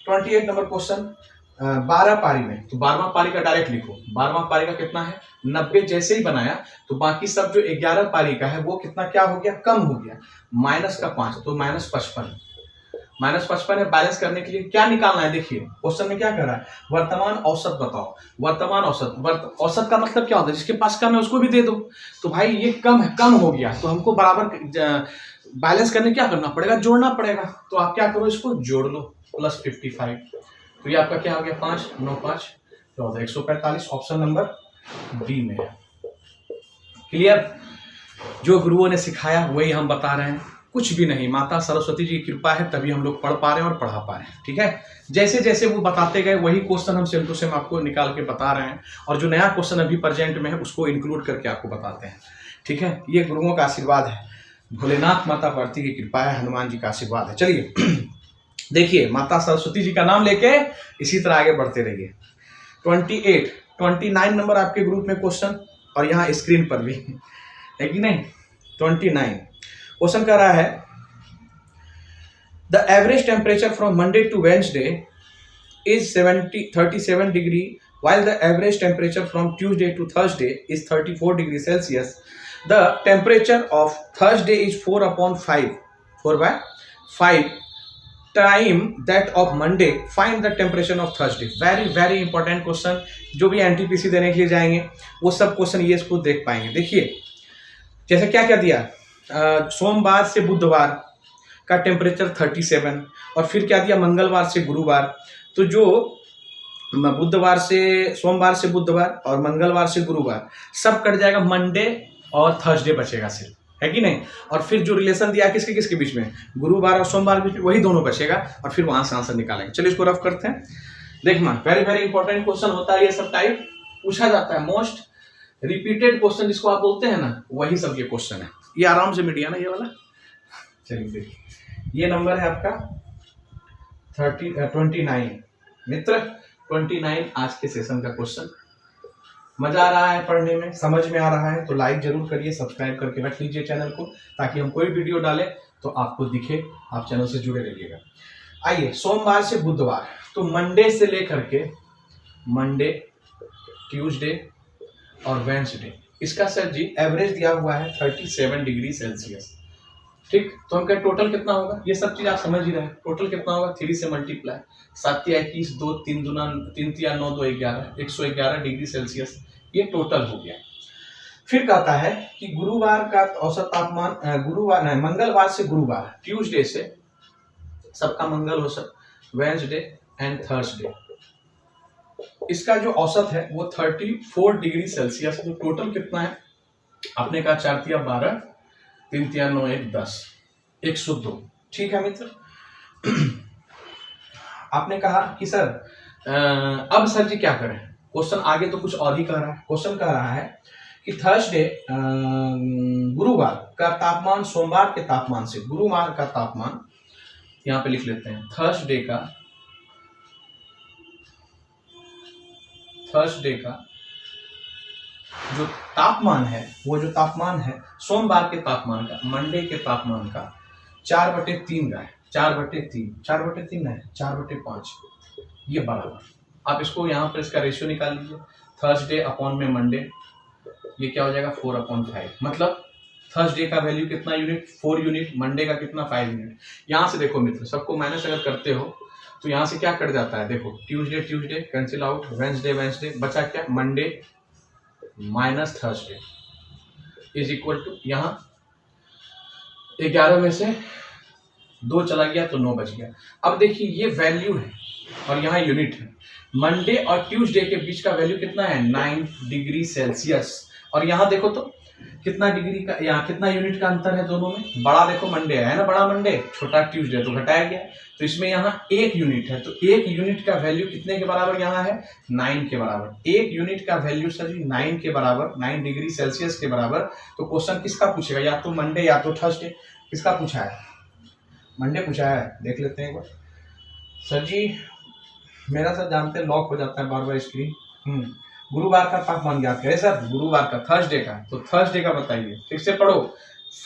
28 नंबर क्वेश्चन 12 पारी में, तो 12वां पारी का डायरेक्ट लिखो। 12वां पारी का कितना है 90, जैसे ही बनाया तो बाकी सब जो 11 पारी का है वो कितना क्या हो गया, कम हो गया, माइनस का 5, तो -55 है। बैलेंस करने के लिए क्या निकालना है, देखिए क्वेश्चन में क्या कर रहा है, वर्तमान औसत बताओ। वर्तमान औसत, औसत का मतलब क्या होता है, जिसके पास कम है उसको भी दे दो। तो भाई ये कम हो गया, तो हमको बराबर बैलेंस करने क्या करना पड़ेगा, जोड़ना पड़ेगा। तो आप क्या करो, इसको जोड़ लो, +55, तो ये आपका क्या हो गया 5 9 5 14 145, ऑप्शन नंबर डी में है। क्लियर, जो गुरुओं ने सिखाया वही हम बता रहे हैं, कुछ भी नहीं, माता सरस्वती जी की कृपा है तभी हम लोग पढ़ पा रहे हैं और पढ़ा पा रहे हैं, ठीक है। जैसे जैसे वो बताते गए वही क्वेश्चन हम सेम टू सेम आपको निकाल के बता रहे हैं, और जो नया क्वेश्चन अभी प्रेजेंट में है उसको इंक्लूड करके आपको बताते हैं, ठीक है। ये गुरुओं का आशीर्वाद है, भोलेनाथ माता पार्वती की कृपा है, हनुमान जी का आशीर्वाद है। चलिए देखिए, माता सरस्वती जी का नाम लेके इसी तरह आगे बढ़ते रहिए। 29 नंबर आपके ग्रुप में क्वेश्चन, और यहाँ स्क्रीन पर भी है कि नहीं। 29 क्वेश्चन कर रहा है, the average temperature from Monday to Wednesday is 37 degree, while the average temperature from Tuesday to Thursday is 34 degrees Celsius. The temperature of Thursday is 4/5 time that of Monday. Find the temperature of Thursday. Very important question, जो भी NTPC देने के लिए जाएंगे वो सब question ये इसको देख पाएंगे। देखिए जैसे क्या क्या दिया, सोमवार से बुधवार का टेम्परेचर 37, और फिर क्या दिया मंगलवार से गुरुवार। तो जो बुधवार से, सोमवार से बुधवार और मंगलवार से गुरुवार सब कट जाएगा, मंडे और थर्सडे बचेगा सिर्फ, है कि नहीं। और फिर जो रिलेशन दिया किसके किसके बीच में, गुरुवार और सोमवार बीच में, वही दोनों बचेगा, और फिर वहां से आंसर निकालेंगे। चलिए इसको रफ करते हैं। देखना वेरी वेरी इंपॉर्टेंट क्वेश्चन होता है, ये सब टाइप पूछा जाता है, मोस्ट रिपीटेड क्वेश्चन जिसको आप बोलते हैं ना, वही सब ये क्वेश्चन है। ये आराम से मिट गया ना ये वाला। चलिए देखिए, ये नंबर है आपका 29 मित्र, 29 आज के सेशन का क्वेश्चन। मजा आ रहा है पढ़ने में, समझ में आ रहा है तो लाइक जरूर करिए, सब्सक्राइब करके रख लीजिए चैनल को, ताकि हम कोई वीडियो डालें तो आपको दिखे, आप चैनल से जुड़े रहिएगा। आइए, सोमवार से बुधवार, तो मंडे से लेकर के मंडे, ट्यूसडे और वेंसडे, इसका सर जी एवरेज दिया हुआ है 37 डिग्री सेल्सियस। ठीक, तो हम क्या टोटल कितना होगा, ये सब चीज आप समझ ही रहे हैं। टोटल कितना होगा, 3 से मल्टीप्लाई, 7 या 21, 2 3 दूना 3 या 9 2 11, 111 डिग्री सेल्सियस, ये टोटल हो गया। फिर कहता है कि गुरुवार का औसत तापमान, गुरुवार नहीं, मंगलवार से गुरुवार, ट्यूसडे से सबका मंगल हो सक, वेंसडे एंड थर्सडे, इसका जो औसत है वो 34 डिग्री सेल्सियस। तो टोटल कितना है, आपने कहा 4 तिया 12, 3 तिया 9 1 10, 102। ठीक है मित्र, आपने कहा कि सर अब सर जी क्या करें, क्वेश्चन आगे तो कुछ और ही कह रहा है। क्वेश्चन कह रहा है कि थर्सडे, गुरुवार का तापमान सोमवार के तापमान से, गुरुवार का तापमान यहां पे लिख लेते हैं, थर्सडे का जो तापमान है, वो जो तापमान है सोमवार के तापमान का, मंडे के तापमान का 4/3 का है, 4/3, 4/3 है, 4/5, ये बराबर, आप इसको यहाँ पर इसका रेशियो निकाल लीजिए, थर्सडे अपॉन में मंडे, ये क्या हो जाएगा 4/5, मतलब थर्सडे का वैल्यू कितना यूनिट, 4 यूनिट, मंडे का कितना 5 यूनिट। यहाँ से देखो मित्र, सबको माइनस अगर करते हो तो यहाँ से क्या कट जाता है, देखो ट्यूसडे कैंसिल आउट, वेंसडे बचा क्या, Monday minus Thursday is equal to, यहाँ 11 में से 2 चला गया तो 9 बच गया। अब देखिए ये वैल्यू है और यहाँ यूनिट है, मंडे और ट्यूसडे के बीच का वैल्यू कितना है, 9 डिग्री सेल्सियस, और यहाँ देखो तो कितना डिग्री का, यहाँ कितना यूनिट का अंतर है दोनों में, बड़ा देखो मंडे है ना, बड़ा मंडे, छोटा ट्यूसडे, तो घटाया गया, तो इसमें यहाँ 1 यूनिट है, तो 1 यूनिट का वैल्यू कितने के बराबर यहाँ है, 9 के बराबर। 1 यूनिट का वैल्यू सर जी 9 के बराबर, 9 डिग्री सेल्सियस के बराबर। तो क्वेश्चन किसका पूछेगा, या तो मंडे या तो थर्सडे, किसका पूछा है, मंडे पूछा है, देख लेते हैं एक बार। सर जी मेरा सर जानते हैं लॉक हो जाता है बार बार स्क्रीन। गुरुवार का तापमान ज्ञात करें सर, गुरुवार का, थर्सडे का, तो थर्सडे का बताइए, ठीक से पढ़ो,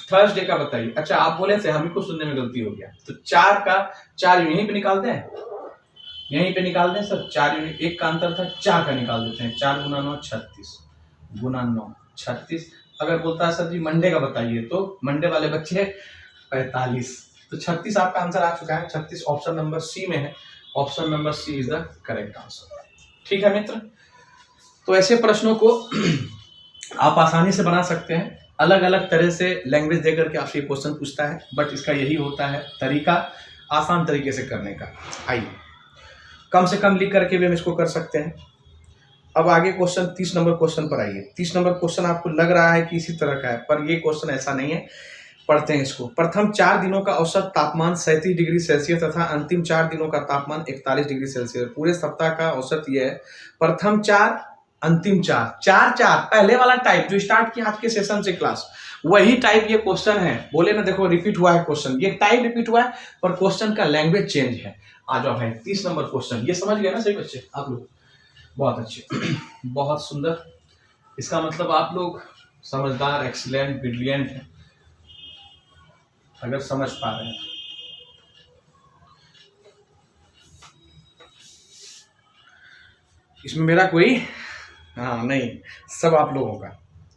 थर्सडे का बताइए। अच्छा आप बोले थे, हम ही को सुनने में गलती हो गया, तो 4 का 4 यहीं पे निकालते हैं, यहीं पे निकाल दें सर, 4 यूनिट, 1 का अंतर था, 4 का निकाल देते हैं, 4 गुना 9 36, गुना 9 36। अगर बोलता है सर जी मंडे का बताइए, तो मंडे वाले बच्चे 45, तो 36 आपका आंसर आ चुका है, 36 ऑप्शन नंबर सी में है, option number C is the correct answer. ठीक है मित्र, तो ऐसे प्रश्नों को आप आसानी से बना सकते हैं, अलग अलग तरह से लैंग्वेज देकर के आपसे क्वेश्चन पूछता है, बट इसका यही होता है तरीका, आसान तरीके से करने का। आइए कम से कम लिख करके भी हम इसको कर सकते हैं। अब आगे क्वेश्चन 30 नंबर क्वेश्चन पर आइए। 30 नंबर क्वेश्चन आपको लग रहा है कि इसी तरह का है, पर ये क्वेश्चन ऐसा नहीं है, पढ़ते हैं इसको। प्रथम 4 दिनों का औसत तापमान 37 डिग्री सेल्सियस तथा अंतिम 4 दिनों का तापमान 41 डिग्री सेल्सियस। पूरे सप्ताह का औसत ये है, प्रथम 4 अंतिम 4, पहले वाला टाइप जो स्टार्ट किया आपके सेशन से क्लास, वही टाइप ये क्वेश्चन है। बोले ना देखो रिपीट हुआ है क्वेश्चन, ये टाइप रिपीट हुआ है पर क्वेश्चन का लैंग्वेज चेंज है। आ जाओ भाई 30 नंबर क्वेश्चन, ये समझ गए ना सही बच्चे आप लोग, बहुत अच्छे बहुत सुंदर, इसका मतलब आप लोग समझदार, एक्सीलेंट, ब्रिलियंट है अगर समझ पा रहे हैं। इसमें मेरा कोई नहीं, सब आप लोगों का।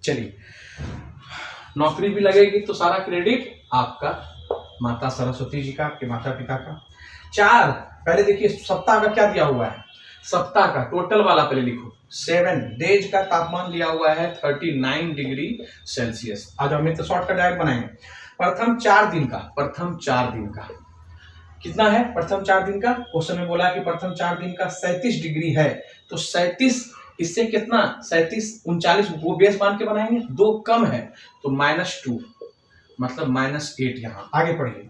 चलिए, नौकरी भी लगेगी तो सारा क्रेडिट आपका, माता सरस्वती जी का, आपके माता पिता का। 4 पहले देखिए सप्ताह का क्या दिया हुआ है, सप्ताह का टोटल वाला पहले लिखो। 7 डेज का तापमान लिया हुआ है 39 डिग्री सेल्सियस। आज हम तो शॉर्टकट डायरेक्ट बनाएंगे। प्रथम 4 दिन का कितना है, प्रथम 4 दिन का क्वेश्चन में बोला कि प्रथम 4 दिन का 37 डिग्री है, तो 37 इससे कितना 37 39 वो बेस मान के बनाएंगे, 2 कम है तो -2 मतलब -8। यहाँ आगे पढ़िए,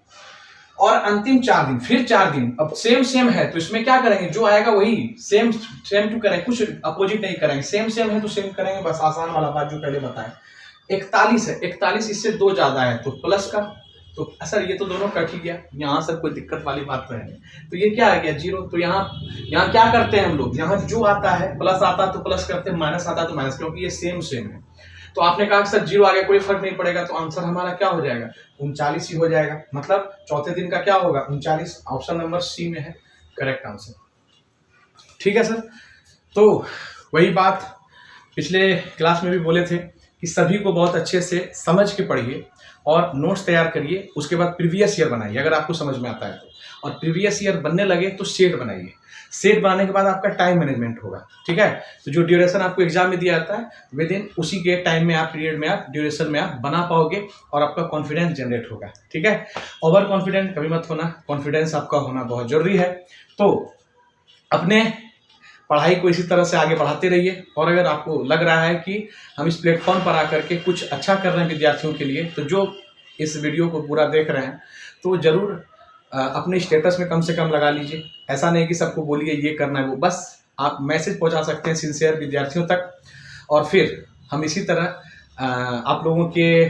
और अंतिम 4 दिन, फिर 4 दिन, अब सेम है तो इसमें क्या करेंगे, जो आएगा वही सेम टू करेंगे, कुछ अपोजिट नहीं करेंगे, सेम है तो सेम करेंगे, बस आसान वाला बात जो पहले बताएं। 41 है, 41 इससे 2 ज्यादा है तो प्लस का, तो सर ये तो दोनों कट ही गया, यहाँ सर कोई दिक्कत वाली बात तो है नहीं, तो ये क्या आ गया 0। तो यहाँ क्या करते हैं हम लोग, यहाँ जो आता है प्लस आता तो प्लस करते हैं, माइनस आता तो माइनस, क्योंकि ये सेम है। तो आपने कहा कि सर 0 आ गया कोई फर्क नहीं पड़ेगा, तो आंसर हमारा क्या हो जाएगा, 39 ही हो जाएगा। मतलब चौथे दिन का क्या होगा, 39, ऑप्शन नंबर सी में है करेक्ट आंसर। ठीक है सर, तो वही बात पिछले क्लास में भी बोले थे कि सभी को बहुत अच्छे से समझ के पढ़िए और नोट्स तैयार करिए, उसके बाद प्रीवियस ईयर बनाइए अगर आपको समझ में आता है तो, और प्रीवियस ईयर बनने लगे तो सेट बनाइए। सेट बनाने के बाद आपका टाइम मैनेजमेंट होगा, ठीक है। तो जो ड्यूरेशन आपको एग्जाम में दिया जाता है विद इन उसी के टाइम में आप पीरियड में आप ड्यूरेशन में आप बना पाओगे और आपका कॉन्फिडेंस जनरेट होगा, ठीक है। ओवर कॉन्फिडेंट कभी मत होना, कॉन्फिडेंस आपका होना बहुत जरूरी है। तो अपने पढ़ाई को इसी तरह से आगे बढ़ाते रहिए, और अगर आपको लग रहा है कि हम इस प्लेटफॉर्म पर आकर के कुछ अच्छा कर रहे हैं विद्यार्थियों के लिए, तो जो इस वीडियो को पूरा देख रहे हैं तो ज़रूर अपने स्टेटस में कम से कम लगा लीजिए। ऐसा नहीं कि सबको बोलिए ये करना है वो, बस आप मैसेज पहुंचा सकते हैं सिंसियर विद्यार्थियों तक, और फिर हम इसी तरह आप लोगों के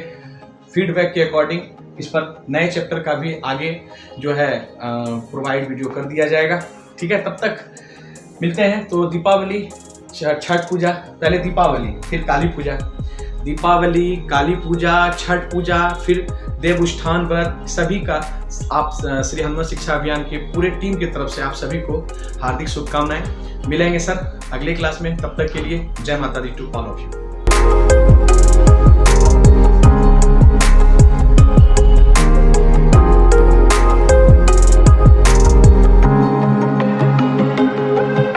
फीडबैक के अकॉर्डिंग इस पर नए चैप्टर का भी आगे जो है प्रोवाइड वीडियो कर दिया जाएगा, ठीक है। तब तक मिलते हैं। तो दीपावली, छठ पूजा, पहले दीपावली फिर काली पूजा, दीपावली, काली पूजा, छठ पूजा, फिर देवउत्थान व्रत, सभी का आप श्री हनुमान शिक्षा अभियान के पूरे टीम की तरफ से आप सभी को हार्दिक शुभकामनाएं। मिलेंगे सर अगले क्लास में, तब तक के लिए जय माता दी टू ऑल ऑफ यू।